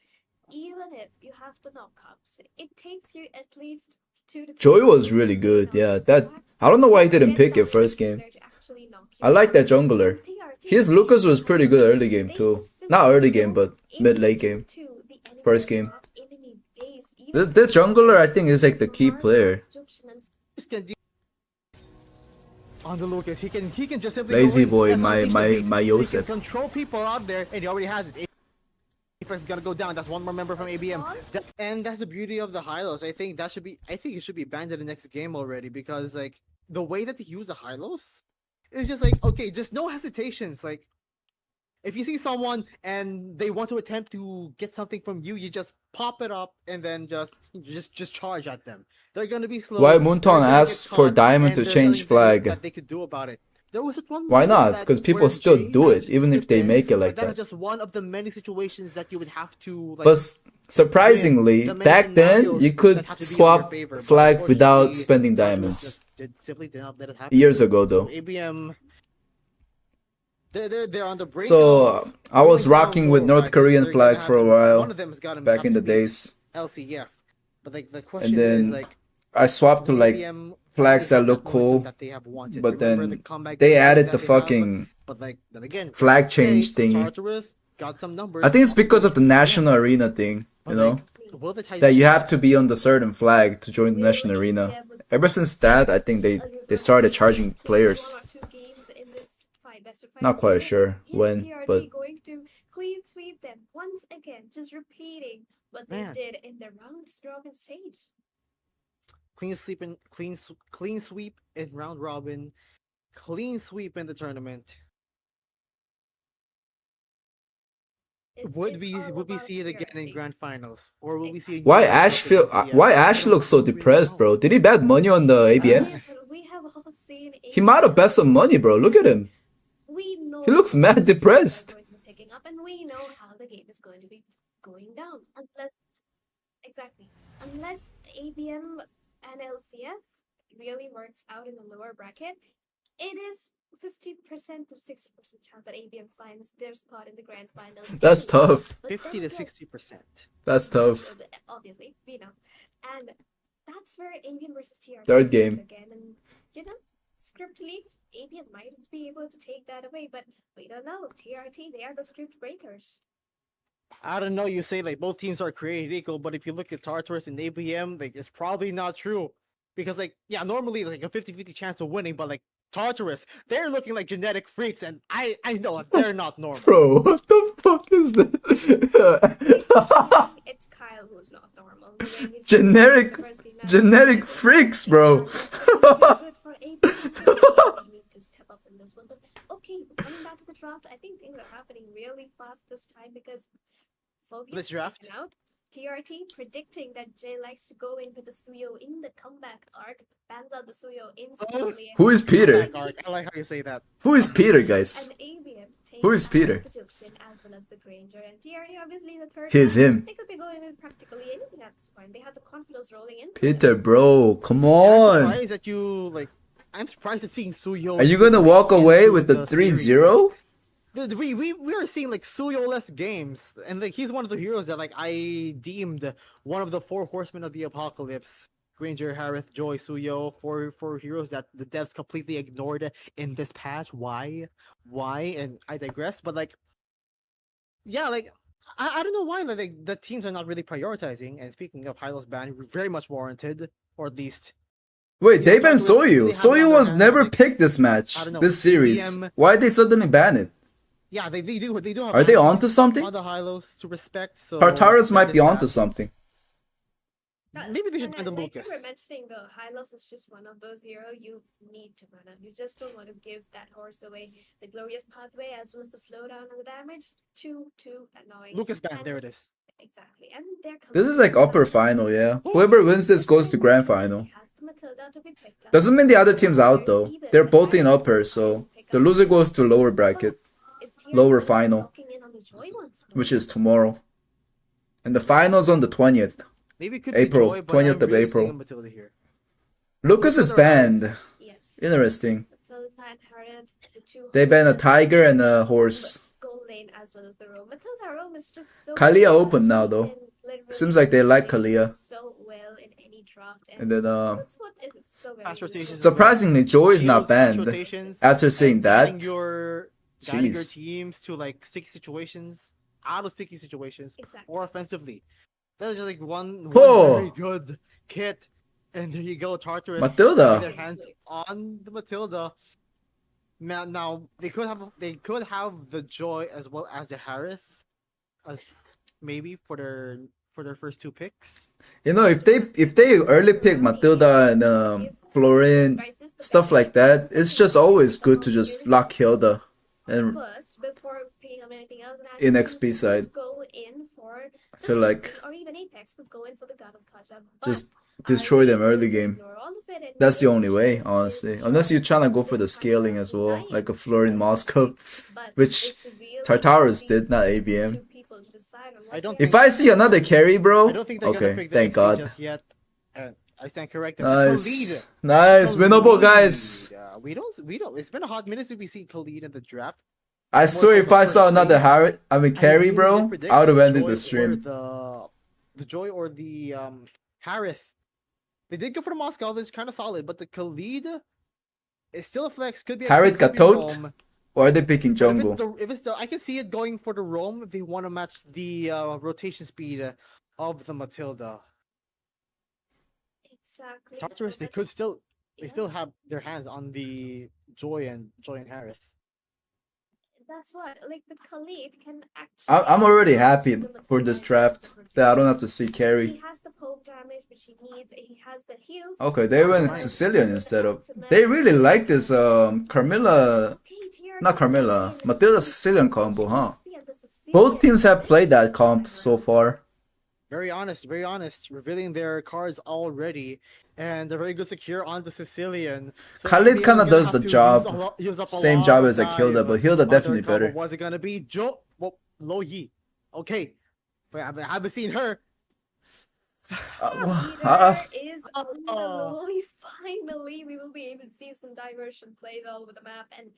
even if you have the knockups, it takes you at least 2 to 3 Joy was seconds really to good. get Yeah, on that those I don't know why he stacks didn't to pick get it first that game. player to actually knock you I like that down. jungler. TRT, His Lucas was pretty good early game they too. just Not simply early game, dove but mid late into game. the enemy First game. draft, enemy base, even This if jungler I it's think is like the key smart player. Egyptian and Just can deal on the Lucas. He can just simply Lazy go in boy, and my unleash the my beast. my He can Joseph. control people out there, and he already has it. Apex is gonna go down. That's one more member from ABM, and that's the beauty of the Hylos. I think that should be. I think it should be banned in the next game already because like the way that they use the Hylos is just like okay, just no hesitations. Like if you see someone and they want to attempt to get something from you, you just pop it up and then just charge at them. They're gonna be slow. Why they're Moonton gonna get asked for caught, Diamond and to there's change nothing flag? that they could do about it. There was one Why moment not? that- Because people where still Jay do it, managed to even if slip they in, make it like but that that. is just one of the many situations that you would have to like. But surprisingly, the many back then scenarios you that could have to be in your swap favor, but flag without unfortunately, spending Calculus diamonds. just simply did not let it happen. Years ago So though. ABM They're on the brink. So I was going down rocking for with a North bracket. Korean They're gonna flag have for a to- while One of them is gonna back have in to the beat days, LCF. But like the and question is then like I swapped to will like ABM flags that finally have look that momentum cool, that they have wanted? but Remember the then comeback they ability added that the they have? fucking But like then again, flag granted, say change thingy. Tartarus got some numbers. I think it's because of the Yeah. national arena thing, you But know, like, will the Tigers that you change have to be on the certain flag to join the Will national arena. ABM would Ever since that, I think a they started charging place players. one or two games in this best of five Not quite series? sure Is when, TRT but going to clean sweep them once again, just repeating what they Man. did in the round robin stage? clean sweep in round robin, clean sweep in the tournament. Would we see it again in grand finals, or will we see a why new Ash matchup feel against CF? why I Ash don't looks so really depressed, know. bro? Did he bet money on the ABM? We have all seen He might have bet some money, bro. Look at him. We know He looks how mad these teams are depressed. going to be picking up, and we know how the game is going to be going down. Unless ABM and LCF really works out in the lower bracket, it is 50% to 60% chance that ABM finds their spot in the grand finals. That's anyway. tough. But 50 then to again, 60%. That's tough. obviously, we know. And that's where ABM versus TRT Third game. again. And, script leaked, ABM might be able to take that away, but we don't know. TRT, they are the script breakers. I don't know. You say like both teams are created equal, but if you look at Tartarus and ABM, like it's probably not true. Because like normally like a 50-50 chance of winning, but like Tartarus, they're looking like genetic freaks, and I know that they're not normal. Bro, what the fuck is that? It's Kyle who's not normal. The way he's Generic- playing the first game match. Generic freaks, bro. Good for ABM. They need to step up in this one. But okay, coming back to the draft, I think things are happening really fast this time because Fogi's This draft? taken out. TRT predicting that Jay likes to go in with the Suyo in the comeback arc, bans out the Suyo instantly. Who is Peter? I like how you say that. Who is Peter, guys? And ABM takes Who is Peter? out the Juksin as well as the Granger, and TRT obviously the third. Here's one. him. They could be going with practically anything at this point. They have the confidence rolling in. Peter, bro, come I'm on. surprised that I'm surprised at seeing Suyo. Are you gonna walk away with the series. 3-0? Dude, we are seeing like Suyo-less games, and like he's one of the heroes that like I deemed one of the four horsemen of the apocalypse. Granger, Harith, Joy, Suyo, four heroes that the devs completely ignored in this patch. Why? And I digress, but like, yeah, like I don't know why like the teams are not really prioritizing. And speaking of Hylos ban, very much warranted, or at least. Wait, they banned Tartarus Soyu. really have Soyu another was hand, never like, picked this match, I don't know, this series. EM Why they suddenly ban it? Yeah, they do have. Are they bans onto something? on the Hylos to respect? So Tartarus might be there's onto that. something. Maybe they should And ban the I think Lucas. we're mentioning the Hylos is just one of those heroes you need to mana. You just don't want to give that horse away. The glorious pathway as well as the slowdown and the damage. Too annoying. Lucas ban, And- there it is. Exactly. And they're This is like upper final, yeah. Whoever wins this goes to grand final. Has the Matilda to be picked up. Doesn't mean the other team's out though. There's even They're the both in Hylos upper, to so pick the up. loser goes to lower bracket, Is lower TRT final, locking in on the Joy once more? which is tomorrow. And the finals on the 20th. Maybe it could April, be Joy, but 20th I'm of really April. seeing Matilda here. Lucas is banned. Yes. Interesting. Matilda and Harriet, the two They banned a horsemen, tiger and a horse. Gold lane as well as the roam. Matilda roam is just so Kalia good. open now, She though. can literally Seems like they like play Kalia. so well in any draft, And then that's what is so very Fast unique. rotations as surprisingly Joy is not Shields, fast banned. rotations, After seeing and guiding that, your jeez. teams to like sticky situations, out of sticky situations, Exactly. or offensively. That is just like one Oh. very good kit. And there you go, Tartarus. Matilda. Their hands on the Matilda. Now they could have the Joy as well as the Harith, as maybe for their first two picks. You know, if they early pick Matilda and Florin, Crisis, the stuff best like that, it's just always good to just lock Hilda and first before picking up anything else. And in actually XP side. go in for I feel the like 60, or even Apex would go in for the God of Kaja. just destroy them early game. That's the only way, honestly. Unless you're trying to go for the scaling as well, like a Florin Moscow, which Tartarus did, not ABM. I don't If I see another carry, I bro, don't think they're gonna okay, pick the thank XP God. just yet. I stand corrected. Nice, nice, winnable, guys. We don't. It's been a hot minute since we see Khalid in the draft. I swear, so if the I first saw another phase, Harry, I mean I carry, really bro, did predict I would have that ended Joy the or stream. the Joy or the Harith. They did go for the Moscow, it's kind of solid, but the Khalid is still a flex. Could be XP, Harry could got be tote, Rome. or are they picking But jungle? if it's the, I can see it going for the Rome if they want to match the rotation speed of the Matilda. Exactly. Tartarus, So they still have their hands on the Joy and Harith. that's what, like, the Khalid can I'm actually already match happy the for Matilda this in terms draft of that I don't rotation. have to see He carry. has the poke damage which he needs. He has the heals. Okay, they went Right. Sicilian instead of. They really like this Carmilla, not Carmilla, Matilda Sicilian combo, huh? Both teams have played that comp so far. Very honest, revealing their cards already, and they're very good secure on the Sicilian. So Khalid ABM kinda is gonna does have the to job. use up a Same lot job of as like Hilda, time but Hilda on their definitely combo. better. Was it gonna be Lo Yi? Okay, but I haven't seen her. Leader is on the Lily. Finally, we will be able to see some diversion plays all over the map. And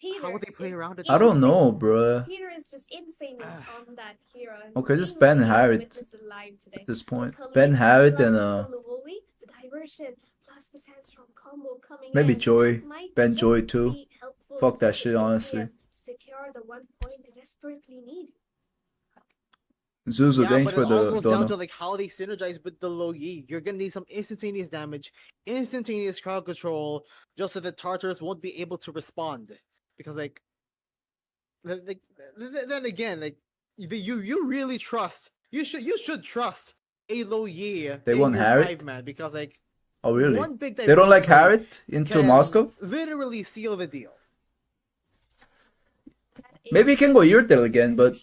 Peter, How would they play around it? I don't know, infamous. bruh. Peter is just infamous on that hero. And Okay, we just will ban be able to Harriet witness it live today. at this point. So Ben Khalid Harriet plus and the Lily, the diversion plus the Sandstorm combo coming maybe in. Joy. That might Ben just Joy too. be helpful Fuck that to shit, honestly. ABM to secure the 1 point they desperately need. Zuzu, Yeah, thanks but for it all the goes down to donut. like how they synergize with the Lo Yi. You're gonna need some instantaneous damage, instantaneous crowd control, just so the Tartarus won't be able to respond. Because like then again, like you really trust you should trust a Lo Yi They in want your Harriet? 5-man because like Oh really? one big They don't diversion like play Harriet into can Moscow? literally seal the deal. Maybe he can go Irritel again, but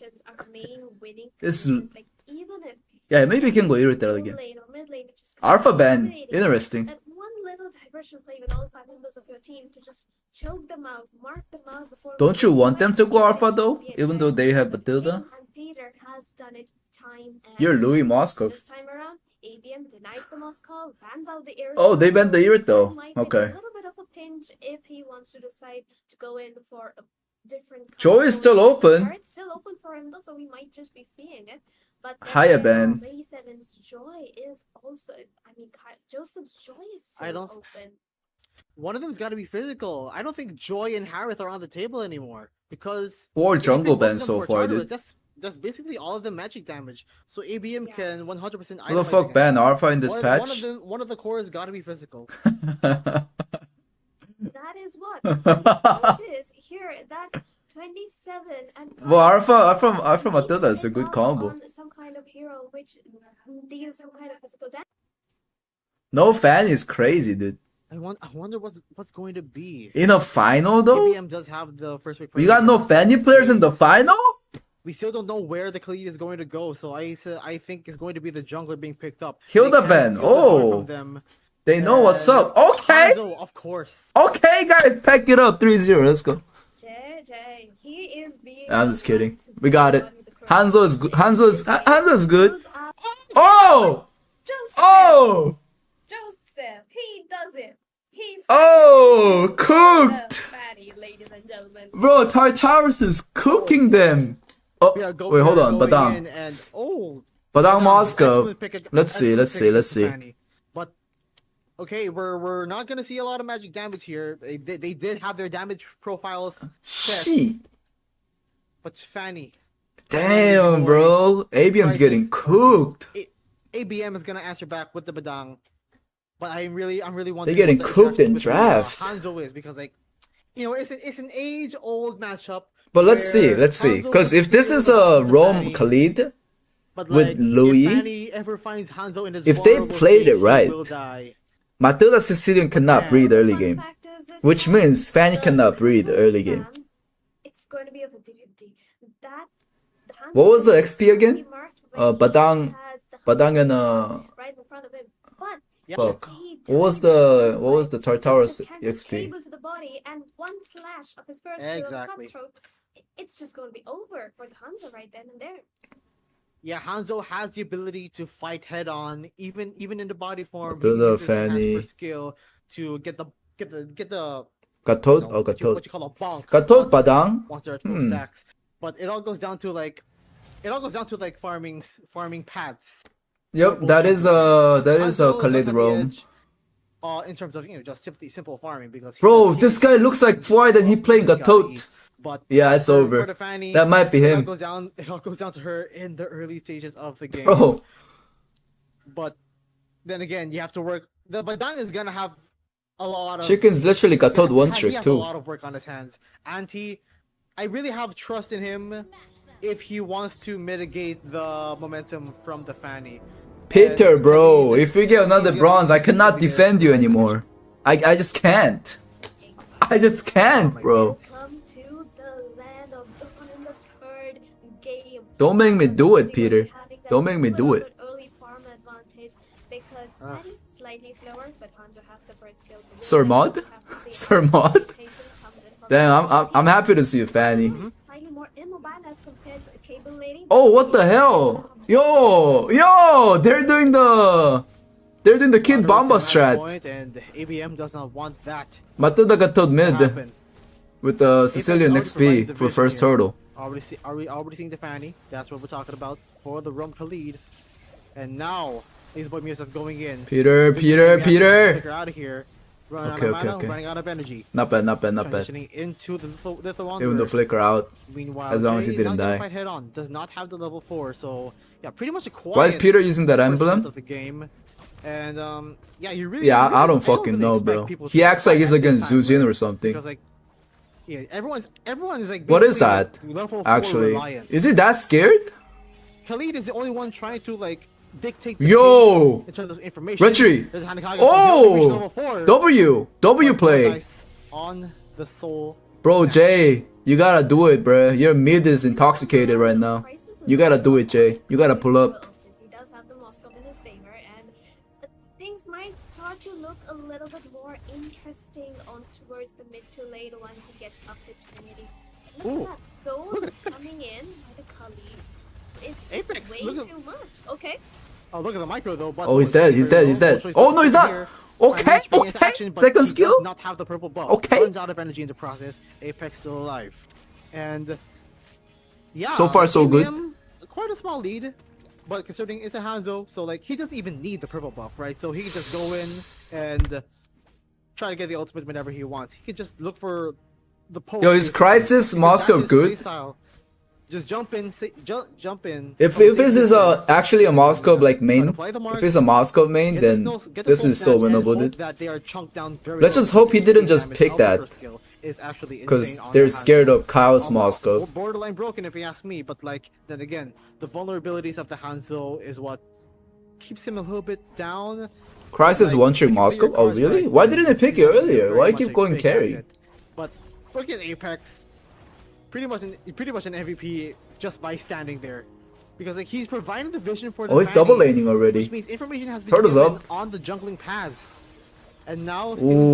it's Like, even if yeah, maybe he can go Irritel low again. lane or mid lane, it's just Alpha ban, dominating. interesting. That one little diversion play with all 5 members of your team to just choke them out, mark them out before. Don't you want them to go Alpha though, even though they have Matilda? And Peter has done it time and You're Louis Moscow. this time around, ABM denies the Moscow, bans out the Irrital. Oh, they banned the Irrital. Might be Okay. a little bit of a pinch if he wants to decide to go in for a different. Joy is still open. It's still open for him though, so we might just be seeing it. But Higher ban. 27's Joy is also. I mean, Joseph's Joy is still I don't- open. One of them's got to be physical. I don't think Joy and Harith are on the table anymore because 4 if they jungle pick one of bans them so for far, Tartarus, dude. That's basically all of the magic damage. So ABM Yeah. can 100% Who the fuck banned Alpha in this patch? One of the cores got to be physical. That is what. And the point is here that 27 and. Well, Alpha Matilda is a good combo. On some kind of hero which deals some kind of physical damage. No fan is crazy, dude. I wonder what's going to be. In a final though? ABM does have the first pick. We got no Fanny players in the final? We still don't know where the Khalid is going to go, so I think it's going to be the jungler being picked up. Hilda They can't ban. steal the heart Oh. from them. They know what's And up. Okay. Hanzo, of course. Okay, guys, pack it up. 3-0. Let's go. JJ, he is being. I'm just kidding. We got it. Hanzo is good. Hanzo is good. Oh! Joseph! Oh! Joseph, he does it. He. Oh! Cooked! Fatty, ladies and gentlemen. Bro, Tartarus is cooking them. Oh, wait, hold on. Badang. Badang Moscow. Let's see. But okay, we're not gonna see a lot of magic damage here. They did have their damage profiles set, Shit. but Fanny. Damn, bro. ABM's getting cooked. ABM is gonna answer back with the Badang. But I'm really wondering. They're getting what the cooked in interaction with draft. Hanzo is because like, it's an age-old matchup. But let's see. where Because Hanzo if this can is steal a the Rome Fanny, Khalid, but with like, Louis, if Fanny ever finds Hanzo in his if they vulnerable played state, it right, he will die. Matilda Sicilian cannot Yeah. breathe early Fun game. fact is this Which time, means Fanny the cannot breathe Hanzo early game. ban, It's going to be a 50-50. That. The Hanzo What was the ban XP again? will be marked when he Badang- has the Badang and right in front of him. But Yeah. Fuck. if he What was dies the too what was the quick, Tartarus Joseph can just XP? cable to the body and one slash of his first skill Exactly. cutthroat, it's just going to be over for the Hanzo right then and there. Yeah, Hanzo has the ability to fight head on, even in the body form. To He the uses enhanced Fanny. for skill to get the Gatot? know, Oh, what gatot. you call a bonk. Gatot badang? Once they're at full stacks. But it all goes down to like farming paths. Yep, both that is a Hanzo does Khalid have the roam. edge, in terms of just simple farming because Bro, this guy looks like Fuad and he playing Gatot. But Yeah, it's over. for the Fanny, That might be him. It all goes down to her in the early stages of the game. Bro, But then again, you have to work. The Badang is gonna have a lot of Chicken's literally Gatot one he trick has a too. lot of work on his hands. Anti, I really have trust in him if he wants to mitigate the momentum from the Fanny. Peter, And bro, Khalid, if we get another he's gonna bronze, I be cannot there defend to you manage. anymore. I just can't. I just can't, bro. Come to the land of dawn in the third game. Don't make me do it, We're Peter. having that Don't make me do little it. bit early farm advantage because Maddie slightly slower, but Hanzo has the first skill. So Sir we Mod? have to see Sir how Mod? the rotation comes in from Damn, the I'm team. happy to see you, Fanny. Hanzo is slightly more immobile as compared to Cable Lady. Oh, what the hell? Yo, they're doing the Kid Bamba strat. And ABM does not want that Matuda Gatot to mid happen. with the Sicilian Apex already XP provided the for vision first here. turtle. Are we already seeing the Fanny? That's what we're talking about for the Rum Khalid. And now, Ace Boy Music going in. Peter. Figure out of here. Running Okay, out of okay, mana, okay. running out of energy. Not bad. Transitioning into the Wanderer. Even the flicker out. Meanwhile, as long as he Jay didn't not gonna die. Fight head on. Does not have the level 4, so yeah, pretty much a quiet. Why is Peter using that first emblem? month of the game. And yeah, you really. Yeah, you really I don't fucking really know, expect bro. people He to acts like fight he's at this against time, Zuzin right? or something. Because like, yeah, everyone's like. What is basically, that? like, level 4 Actually, reliant. is he that scared? Khalid is the only one trying to like dictate. The Yo! pace in terms of information. Retry! There's Hanakaga Oh! level 4. W play. Dice on the soul. Bro, snatch. Jay, you gotta do it, bro. Your mid is intoxicated right now. You gotta do it, Jay. You gotta pull up. He does have the Moscow in his favor, and things might start to look a little bit more interesting on towards the mid to late once he gets up his Trinity. Look Ooh. at that soul Look at Apex. coming in by the Khalid. It's just Apex, way look at- too much. Okay. Oh, look at the micro though. But Oh, he's dead, he's dead, he's dead. Oh, no, he's not. Okay, okay. Second skill. Does not have the purple buff. Okay. Runs out of energy in the process. Apex still alive, and yeah. So far, so good. ABM, quite a small lead, but considering it's a Hanzo, so like he doesn't even need the purple buff, right? So he can just go in and try to get the ultimate whenever he wants. He can just look for the pole. Yo, is Crisis Moscow good? Just jump in, jump in. If from this safe is distance, actually a Moscow like try main, to play the mark, if it's a Moscow main, get the then snow- get the this soul is so snatch and winnable, hope dude. that they are chunked down very Let's low. just hope he didn't The just damage pick of the that. first skill is actually Because insane on they're the scared Hanzo. of Kyle's Almost Moscow. borderline broken if you ask me, but like then again, the vulnerabilities of the Hanzo is what keeps him a little bit down. Crisis Like, one trick if you play Moscow? your Oh cards really? right, Why then didn't they pick it you're earlier? very Why much keep a going big carry? asset. But look at Apex, pretty much an MVP just by standing there, because like he's providing the vision for the Oh, he's Fanny, double laning already. which means information has been Turtles given up. on the jungling paths, and now Ooh, stealing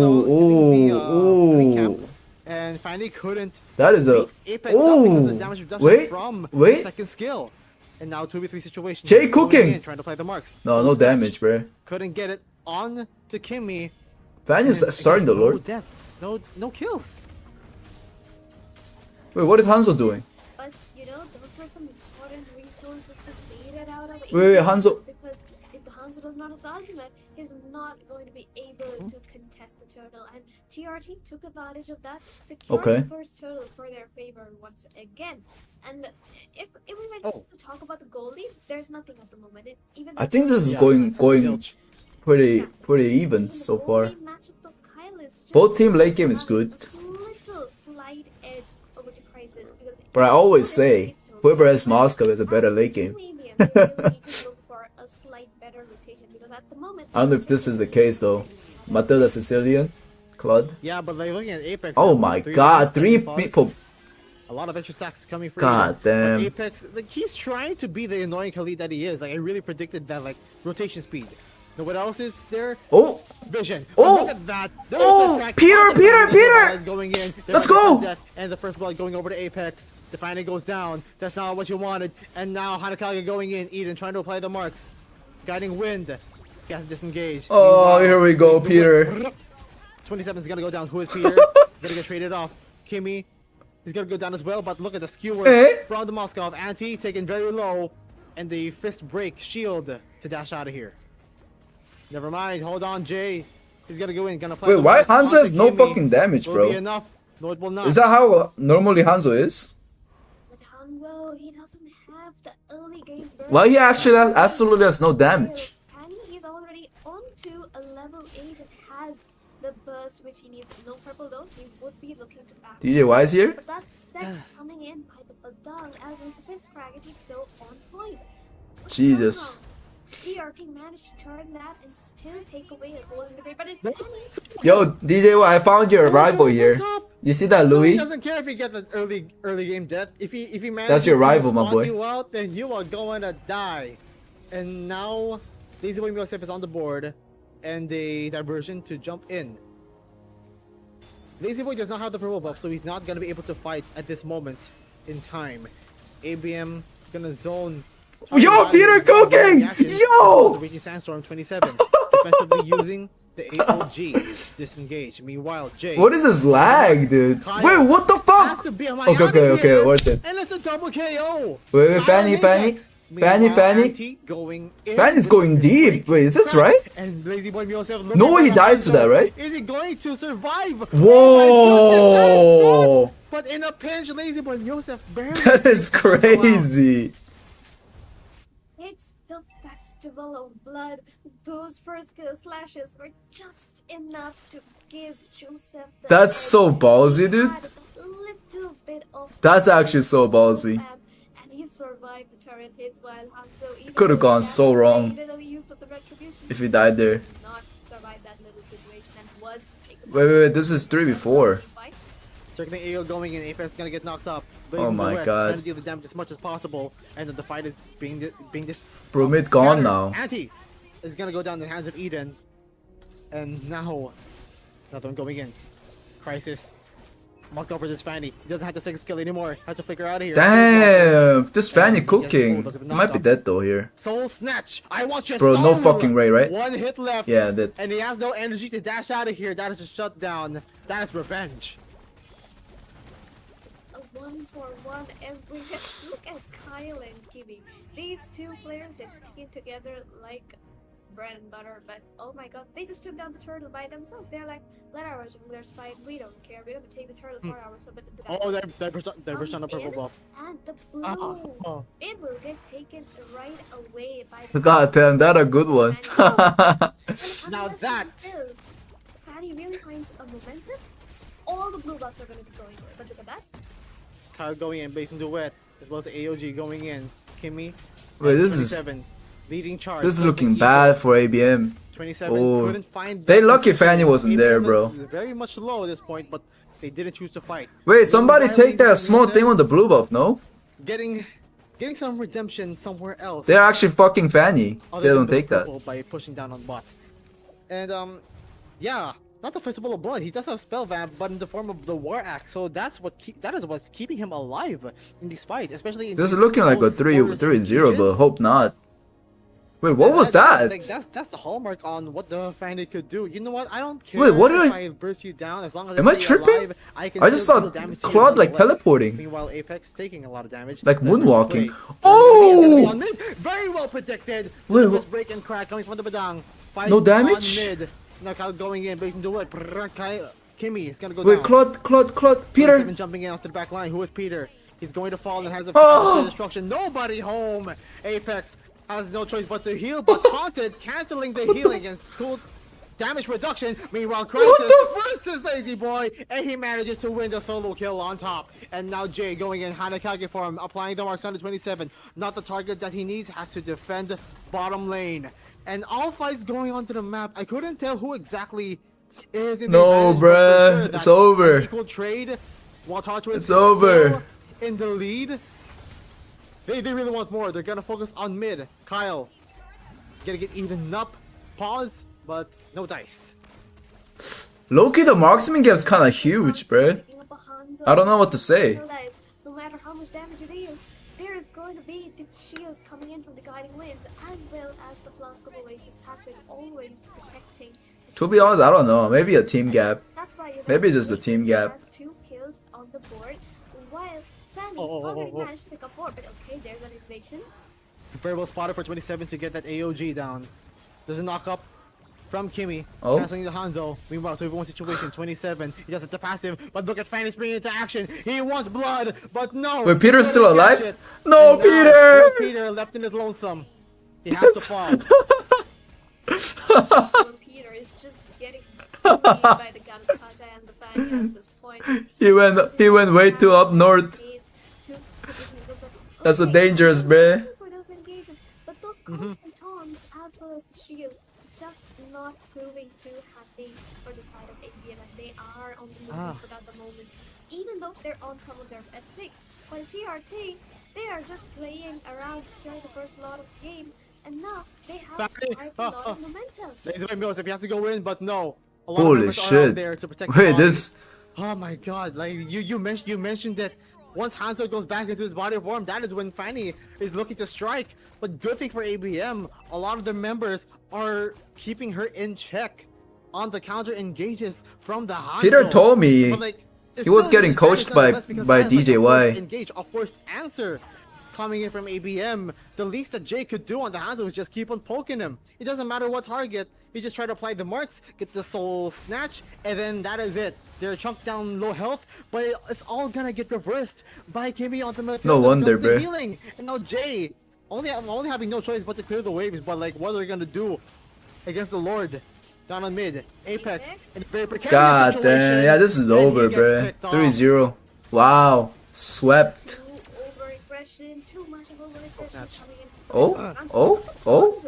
the ooh, camp, ooh. and finally couldn't That is a. beat Apex up because of the Ooh. damage reduction Wait, from wait. the second skill. And now 2v3 situation. Jay Going cooking. in, trying to play the marks. No, Full no snatch. damage, bro. Couldn't get it on to Kimmy. Fan is and starting the again, no Lord. death, no kills. Wait, what is Hanzo doing? But you know, those were some important resources just baited out of Wait, Apex, Hanzo. because if the Hanzo does not have the ultimate, he's not going to be able to contest the turtle. And TRT took advantage of that, secured Okay. the first turtle for their favor once again. And if we were Oh. to talk about the goalie, there's nothing at the moment. Even I think this is Yeah. going Zilch. pretty even so far. Both team late game is good. Little slight edge over to Crisis, because But I always say, whoever has Moscow is a better late game. I I don't know if this is the case though. Matilda Sicilian, Claude. Yeah, but like looking at Apex. Oh now, my three god, minutes, three second pause. people. A lot of extra stacks coming for God you. damn. But Apex, like he's trying to be the annoying Khalid that he is. Like I really predicted that, like rotation speed. Know what else is there? Oh, Vision. Oh! Look at that. There's Oh! the stack Peter, on the Peter, first Peter! blood Going in. There's Let's the go! death, and the first blood going over to Apex. The final goes down. That's not what you wanted. And now Hanakaga going in. Eden trying to apply the marks. Guiding wind. He has to disengage. oh, Meanwhile, here we go, Peter. 27 is gonna go down. Who is Peter? gonna get traded off. Kimmy, he's gonna go down as well, but look at the skewer Eh? from the Moskov. Anti taken very low, and the fist break shield to dash out of here. Never mind, hold on, Jay. He's gonna go in, gonna play. Wait, why Hanzo has no fucking damage, Will be bro? enough. No, it will not. Is that how normally Hanzo is? But Hanzo, he doesn't have the early game burst. Why he actually absolutely has no damage? Fanny, he's already onto a level 8 and has the burst which he needs. No purple though, he would be looking to back. DJ Y is here? But that set coming in by the Badang as with the fist crack, it was so on point. But Jesus. somehow, TRT managed to turn that and still take away a goal in the grade. But in Fanny, Yo, DJ Y, I found your rival here. You see that, He Louis? doesn't care if he gets an early game death. If he manages That's your rival, to my spot boy. you out, then you are going to die. And now, Lazy Boy Yosef is on the board, and a diversion to jump in. Lazy Boy does not have the purple buff, so he's not gonna be able to fight at this moment in time. ABM gonna zone. Yo, Peter cooking! Yo! Ricky Sandstorm 27, defensively using the AOG disengage. Meanwhile, Jay. What is this lag, dude? Wait, what the Has fuck? to be Okay, worth it. And it's a double KO. Wait, Fanny. Going in Fanny's with going the deep. break Wait, is this crack, right? And Lazy Boy Yosef No way he dies to that, right? Is he going to survive? Whoa! Oh my goodness, but in a pinch, Lazy Boy Yosef barely. That is takes Hanzo out. crazy. it's the festival of blood. Those first kill slashes were just enough to give Joseph the That's so ballsy, dude. had a little bit of That's actually so ballsy. and he survived the turret hits while Hanzo even Could've though gone he so had- wrong even though he used up the retribution, if he died there. did not survive that little situation and was taken Wait, this is 3v4. Circling AO going in, Apex is gonna get knocked up. Oh my God. Trying to deal the damage as much as possible, and then the fight is being this. Bro, mid gone now. Anti is gonna go down in the hands of Eden, and now another one going in. Crisis. Mock versus Fanny. He doesn't have the second skill anymore. Has to flicker out of here. Damn, this Fanny Yes, cooking. look at the He might be knockdown. dead though here. Soul snatch. I want your Bro, soul. no fucking way, right? One hit left. Yeah, that. And he has no energy to dash out of here. That is a shutdown. That is revenge. It's a 1-for-1 every hit. Look at Kyle and Kiwi. These two players, they're sticking together like bread and butter, but oh my god, they just took down the turtle by themselves. They're like, let our junglers fight, we don't care, we're gonna take the turtle for our submit into that. Oh, diversion on a purple buff. And the blue, Oh. it will get taken right away by the God damn, that a good one. Now that- Fanny really finds a momentum. All the blue buffs are gonna be going away, but look at that. Kyle going in, based on duet, as well as the AOG going in. Kimmy. Wait, and this is 27, leading charge. this is Something looking equal. bad for ABM. 27 Oh. couldn't find. They that lucky position. Fanny wasn't there, ABM bro. is very much low at this point, but they didn't choose to fight. Wait, somebody Riley take that going small in, thing on the blue buff, no? Getting some redemption somewhere else. They're actually fucking Fanny. other They than don't the take that. purple by pushing down on bot. And yeah, not the Festival of Blood. He does have spell vamp, but in the form of the War Axe. So that is what's keeping him alive in these fights, especially in This is these looking like a close quarters 3-0, but engages. hope not. Wait, what Yeah, was that? Like, that's the hallmark on what the Fanny could do. You know what? I don't care. Wait, what did if I- burst you down as long as Am I stay tripping? alive, I can I just still saw deal damage to you Claude like nonetheless. teleporting. Meanwhile, Apex taking a lot of damage. Like That first moonwalking. play. Oh! On mid. Very well predicted. Wait, This break and crack coming from the Badang. Fight No damage? On mid. Knockout going in, based on duet. Kimmy is gonna go Wait, down. Claude, Peter. 27 jumping in after the back line. Who is Peter? He's going to fall and has a Oh! destruction. Nobody home. Apex has no choice but to heal, but taunted, canceling the healing and cool damage reduction. Meanwhile, Crisis versus Lazy Boy, and he manages to win the solo kill on top. And now Jay going in, Hanakage for him, applying the marks on the 27. Not the target that he needs, has to defend bottom lane. And all fights going onto the map. I couldn't tell who exactly is in the No, advantage, but for bruh, sure it's that over. an equal trade, while Tartarus It's is over. still in the lead. They really want more. They're gonna focus on mid. Kyle, gonna get evened up. Pause, but no dice. Loki, the marksman gap's kind of huge, bruh. Picking up a Hanzo. I don't know what to say. Realize, no matter how much damage you deal, there is going to be the shield coming in from the guiding winds, as well as the Flask of Oasis passive, always protecting the To be honest, I don't know. Maybe a team gap. That's why Maybe just a team gap. has 2 kills on the board, while Fanny Oh. already managed to pick up 4. But okay, there's an invasion. Very well spotted for 27 to get that AOG down. There's a knock up from Kimmy. Oh. Canceling the Hanzo. Meanwhile, so one situation, 27. He does it to passive, but look at Fanny springing into action. He wants blood, but no. Wait, Peter's he still couldn't catch alive? it. No, And now, Peter! here's Peter left in his lonesome. He has to fall. Poor Peter is just getting bullied by the Kamikaze and the Fanny at this point. He went way too up north. That's a dangerous, bruh. For those engages, but those constant taunts as well as the shield just not proving too happy for the side of ABM, and they are on the losing foot at the moment, even though they're on some of their best picks. While TRT, they are just playing around securing the first lot of the game, and now they have quite a lot of momentum. Ladies and Mills, if he has to go in, but no. A lot of Holy members are out shit. there to protect Wait, the body. this. Oh my god, like you mentioned that once Hanzo goes back into his body of form, that is when Fanny is looking to strike. But good thing for ABM, a lot of their members are keeping her in check on the counter engages from the Hanzo. Peter told me But, like, he was still getting his coached advantage nonetheless, because by that is, like, a DJY. forced engage, a forced answer coming in from ABM. The least that Jay could do on the Hanzo is just keep on poking him. It doesn't matter what target. He just try to apply the marks, get the soul snatch, and then that is it. They're chunked down low health, but it's all gonna get reversed by Kimmy on the midfield. No wonder, Filthy bruh. healing. And now Jay, only having no choice but to clear the waves, but like what are they gonna do against the Lord? Down on mid, Apex, in a very precarious God situation, damn. Yeah, this is and he over, gets bruh. picked off. 3-0. Wow. Swept. Too over-aggression, too much of over-aggression Snatch. coming in. Oh, oh, oh.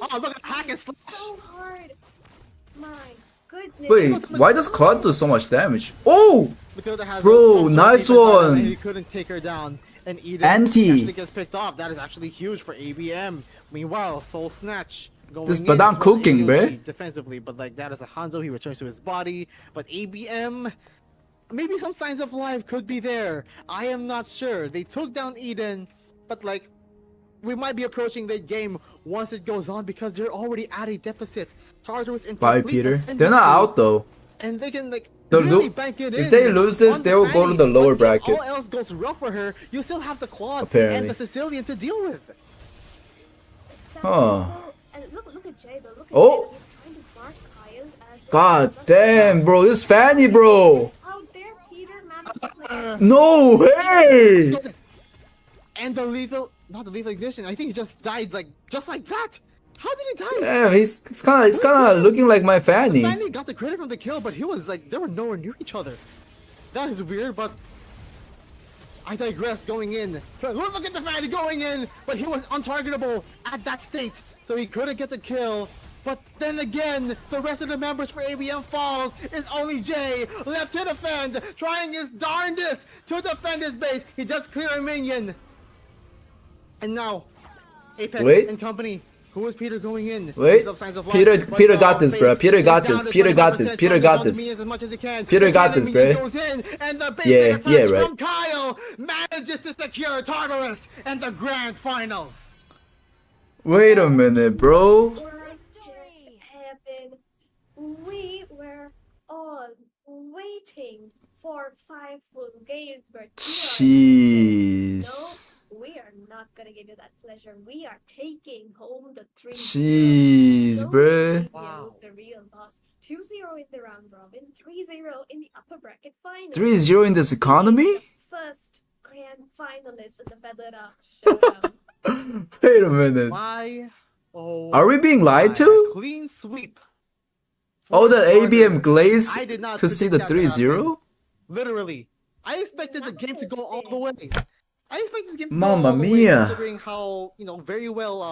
Oh, look at hack and slash. So hard. My goodness. Wait, why does Claude do so much damage? Oh! Matilda has Bro, some sort of nice defense on him, one. and he couldn't take her down. And Eden Anti. actually gets picked off. That is actually huge for ABM. Meanwhile, Soul Snatch going This in Badam as well as cooking, AOG bruh. defensively, but like that is a Hanzo. He returns to his body. But ABM, maybe some signs of life could be there. I am not sure. They took down Eden, but like we might be approaching the game once it goes on because they're already at a deficit. Tartarus in Bye, complete Peter. ascendancy, They're not out though. and they can like They'll really lo- bank it if in they lose this, on they will go to Fanny. the lower But if bracket. all else goes rough for her, you still have the Claude Apparently. and the Sicilian to deal with. Exactly. Huh. So, and look at Jay though. Look at Oh. Jay. He's trying to mark Kyle as well. God Just damn, bro. This Fanny, bro. out there, Peter manages like No way. And the lethal, not the lethal ignition. I think he just died like just like that. How did he die? Damn, he's kind of looking like my Fanny. Fanny got the credit from the kill, but he was like they were nowhere near each other. That is weird, but I digress. Going in, look at the Fanny going in, but he was untargetable at that state, so he couldn't get the kill. But then again, the rest of the members for ABM falls. It's only Jay left to defend, trying his darndest to defend his base. He does clear a minion. And now, Apex Wait. and company. Who is Peter going in? Wait. Still signs of life, Peter but Peter the got this, bro. base Peter is got down this. to Peter got this. 25%, Peter trying got to zone the this. minions as much as he can. Peter The got this, minion bro. goes in, and the basic Yeah, attacks yeah, right. from Kyle manages to secure Tartarus and the grand finals. Wait a minute, bro. what just happened. We were all waiting for 5 full games, but Jeez. no, we are not gonna give you that pleasure. We are taking home the 3. Jeez, bruh. Wow. Was the real boss. 2-0 in the round robin, 3-0 in the upper bracket final. 3-0 in this economy? First grand finalist in the Vedera showdown. Wait a minute. Why? Oh, Are we being lied my, to? clean sweep. Oh, the for ABM Tartarus. glaze I did not to see predict the that to happen. 3-0? Literally. I expected the game to go all the way. I expected the game to Mamma go all the way mia. considering how, very well,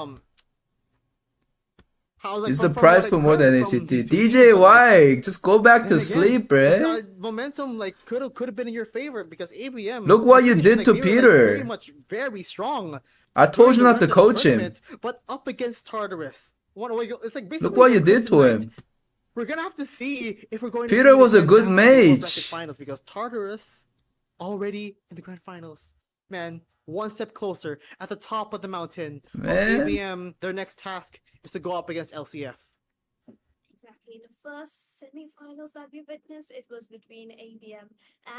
how like Is the from what price I've for more heard than from ACT? these DJ people, White, just go back then to again, sleep, it's bruh. not- momentum like could have been in your favor because ABM. Look what you finished, did like, to they were, like, Peter. very much very strong. I told during you the not to rest of the coach him. tournament, but up against Tartarus. It's like basically Look what you a did to kryptonite. him. We're gonna have to see if we're going. Peter to see was the a good grand down to the lower mage. bracket finals because Tartarus already in the grand finals. Man, one step closer at the top of the mountain. While Man. ABM, their next task is to go up against LCF. Exactly. The first semi-finals that we witnessed, it was between ABM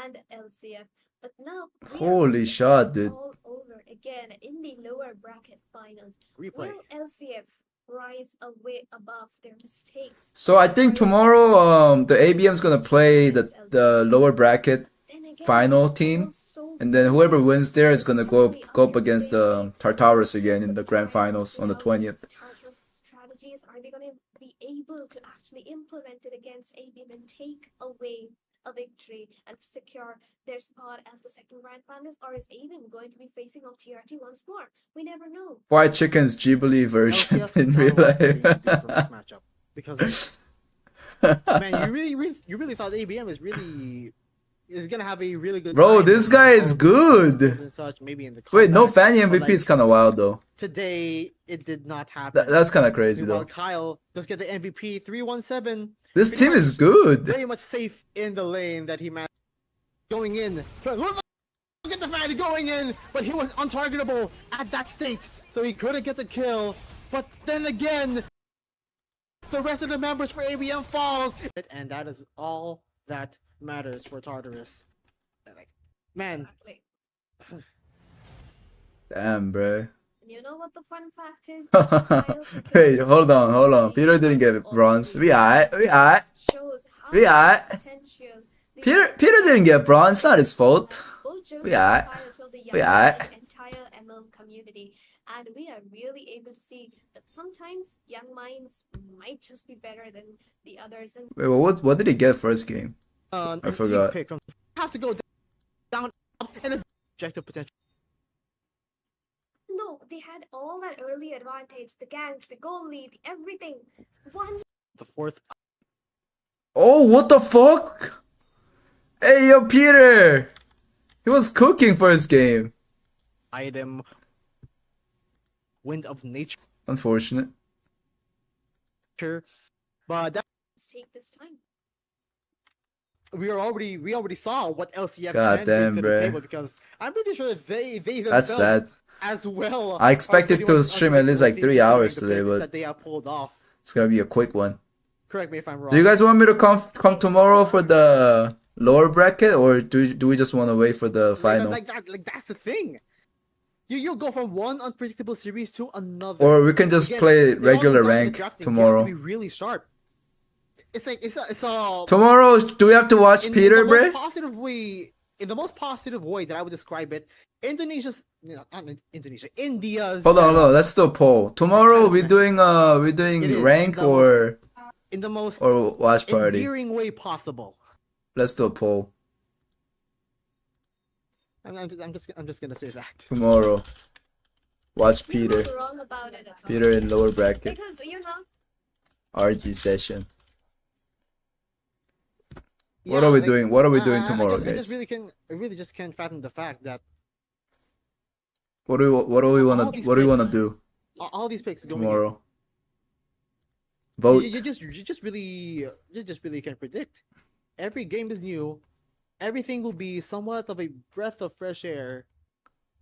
and LCF. But now we Holy are shot, dude. all over again in the lower bracket finals. Replay. Will LCF rise away above their mistakes? So I think tomorrow the ABM's gonna play the lower bracket Then again, final it's team, all so and then whoever wins there is gonna go especially up against the Tartarus again in the grand finals on the 20th. Tartarus strategies, are they going to be able to actually implement it against ABM and take away a victory and secure their spot as the second grand finalist, or is ABM going to be facing off TRT once more? We never know. Fried Chicken's Ghibli version LCF in is real not what they life. used to do from this matchup because man, you really thought ABM is gonna have a really good. Bro, time this in guy the is finals good. and such, maybe in the Wait, no comeback, Fanny but, MVP is kind of wild though. today it did not happen. That's kind of crazy Meanwhile, though. Kyle does get the MVP 317. This pretty team is much- good. Very much safe in the lane that he managed going in. Look at the Fanny going in, but he was untargetable at that state, so he couldn't get the kill. But then again, the rest of the members for ABM falls, and that is all that matters for Tartarus. Like, man, Exactly. Damn, bro. And you know what the fun fact is? Wait, hold on. Peter didn't get bronze. We aight. Shows how We aight. much potential these Peter didn't get bronze. It's not his fault. both shows We aight. inspire to the We young aight. and entire ML community. And we are really able to see that sometimes young minds might just be better than the others. And Wait, what did he get first game? an forgot. pick from have to go down up, and his objective potential. no, they had all that early advantage, the ganks, the goal lead, everything. One The fourth Oh, what the fuck? Hey, yo, Peter. He was cooking first game. item, Wind of Nature, Unfortunate. but that let's take this time. we already saw what LCF God can damn, bring to bruh. the table because I'm pretty sure they That's themselves sad. as well. I expected are pretty to much stream at least like underrated 3 considering hours the today, picks but that they have pulled off. it's gonna be a quick one. Correct me if I'm wrong. Do you guys want me to come tomorrow for the lower bracket, or do we just want to wait for the final? Like that's the thing. You go from one unpredictable series to another. Or we can just Again, play it all regular comes down to the rank drafting. tomorrow. You have to be really sharp. It's like it's a Tomorrow, do we have to watch Peter, in the most bruh? positive way. In the most positive way that I would describe it, Indonesia's not Indonesia, India's. Hold on. Let's do a poll. Tomorrow kind of we're It doing is, rank in the or in the most watch party. endearing way possible. Let's do a poll I'm just gonna say that. tomorrow. Watch You're Peter. not wrong about it at all. Peter in lower bracket. Because you know, RG session. Yeah, What are we like, doing? What are we doing I tomorrow, just, guys? I really just can't fathom the fact that What do we wanna all these picks- do all these picks going in, tomorrow? Vote. you just really can't predict. Every game is new. Everything will be somewhat of a breath of fresh air.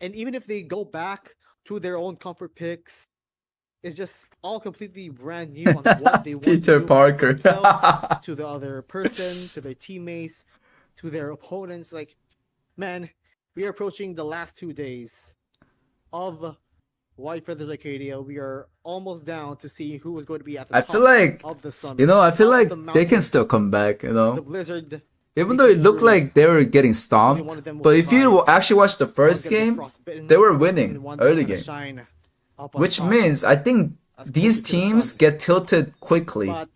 And even if they go back to their own comfort picks, it's just all completely brand new on what they want Peter to do Parker. for themselves, to the other person, to their teammates, to their opponents. Like, man, we are approaching the last 2 days of White Feathers Arcadia. We are almost down to see who is going to be at the I top feel like of the summit. I feel top like of the they can mountain, still come back. the blizzard. Even though it looked like they were getting stomped, one of them will but if you survive. actually watch the first One's gonna be game, frostbitten, they were and winning one early that's gonna game, shine up on which top. means I think As these close to the teams sun. get tilted quickly. But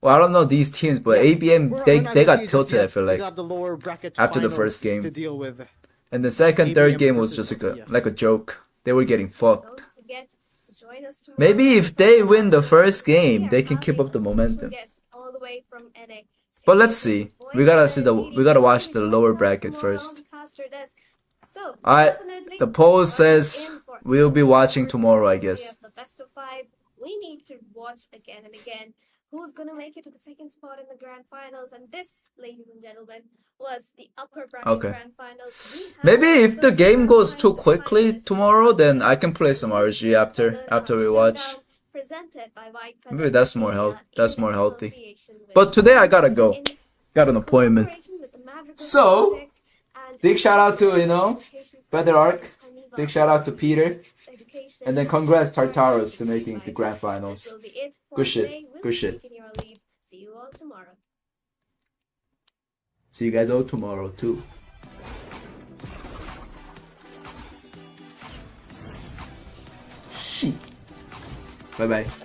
Well, I don't know these teams, but yeah, ABM we're they not they gonna got see just tilted. yet. I feel We like have the lower bracket after the finals first game. to deal with. and the second, third ABM game was versus just like LCF. a joke. They were getting fucked. don't forget to join us tomorrow. Maybe if they win the first We game, are they can keep having up the a special momentum. guest all the way from NA. But let's see. We gotta watch the lower bracket first. So, Alright, definitely the poll join us says in for we'll be watching versus tomorrow, I LCF, guess. The best of 5. We need to watch again and again who's gonna make it to the second spot in the grand finals. And this, ladies and gentlemen, was the upper bracket Okay. grand finals. We have Maybe if the game goes too semi-finals quickly finalists tomorrow, then I can play some RG after we watch. presented by White Maybe that's more Feathers that's in more healthy. association with But today I gotta go. in Got an appointment. collaboration with the Madrigal So, Project and big shout out to, you know, Education Feather Arc. Haniva Big shout out to Peter. Education And then congrats Inspired Tartaros to by making the grand This finals. will be it for Good shit. today. We'll Good be shit. taking your leave. See you all tomorrow. See you guys all tomorrow too. Shit. Bye bye.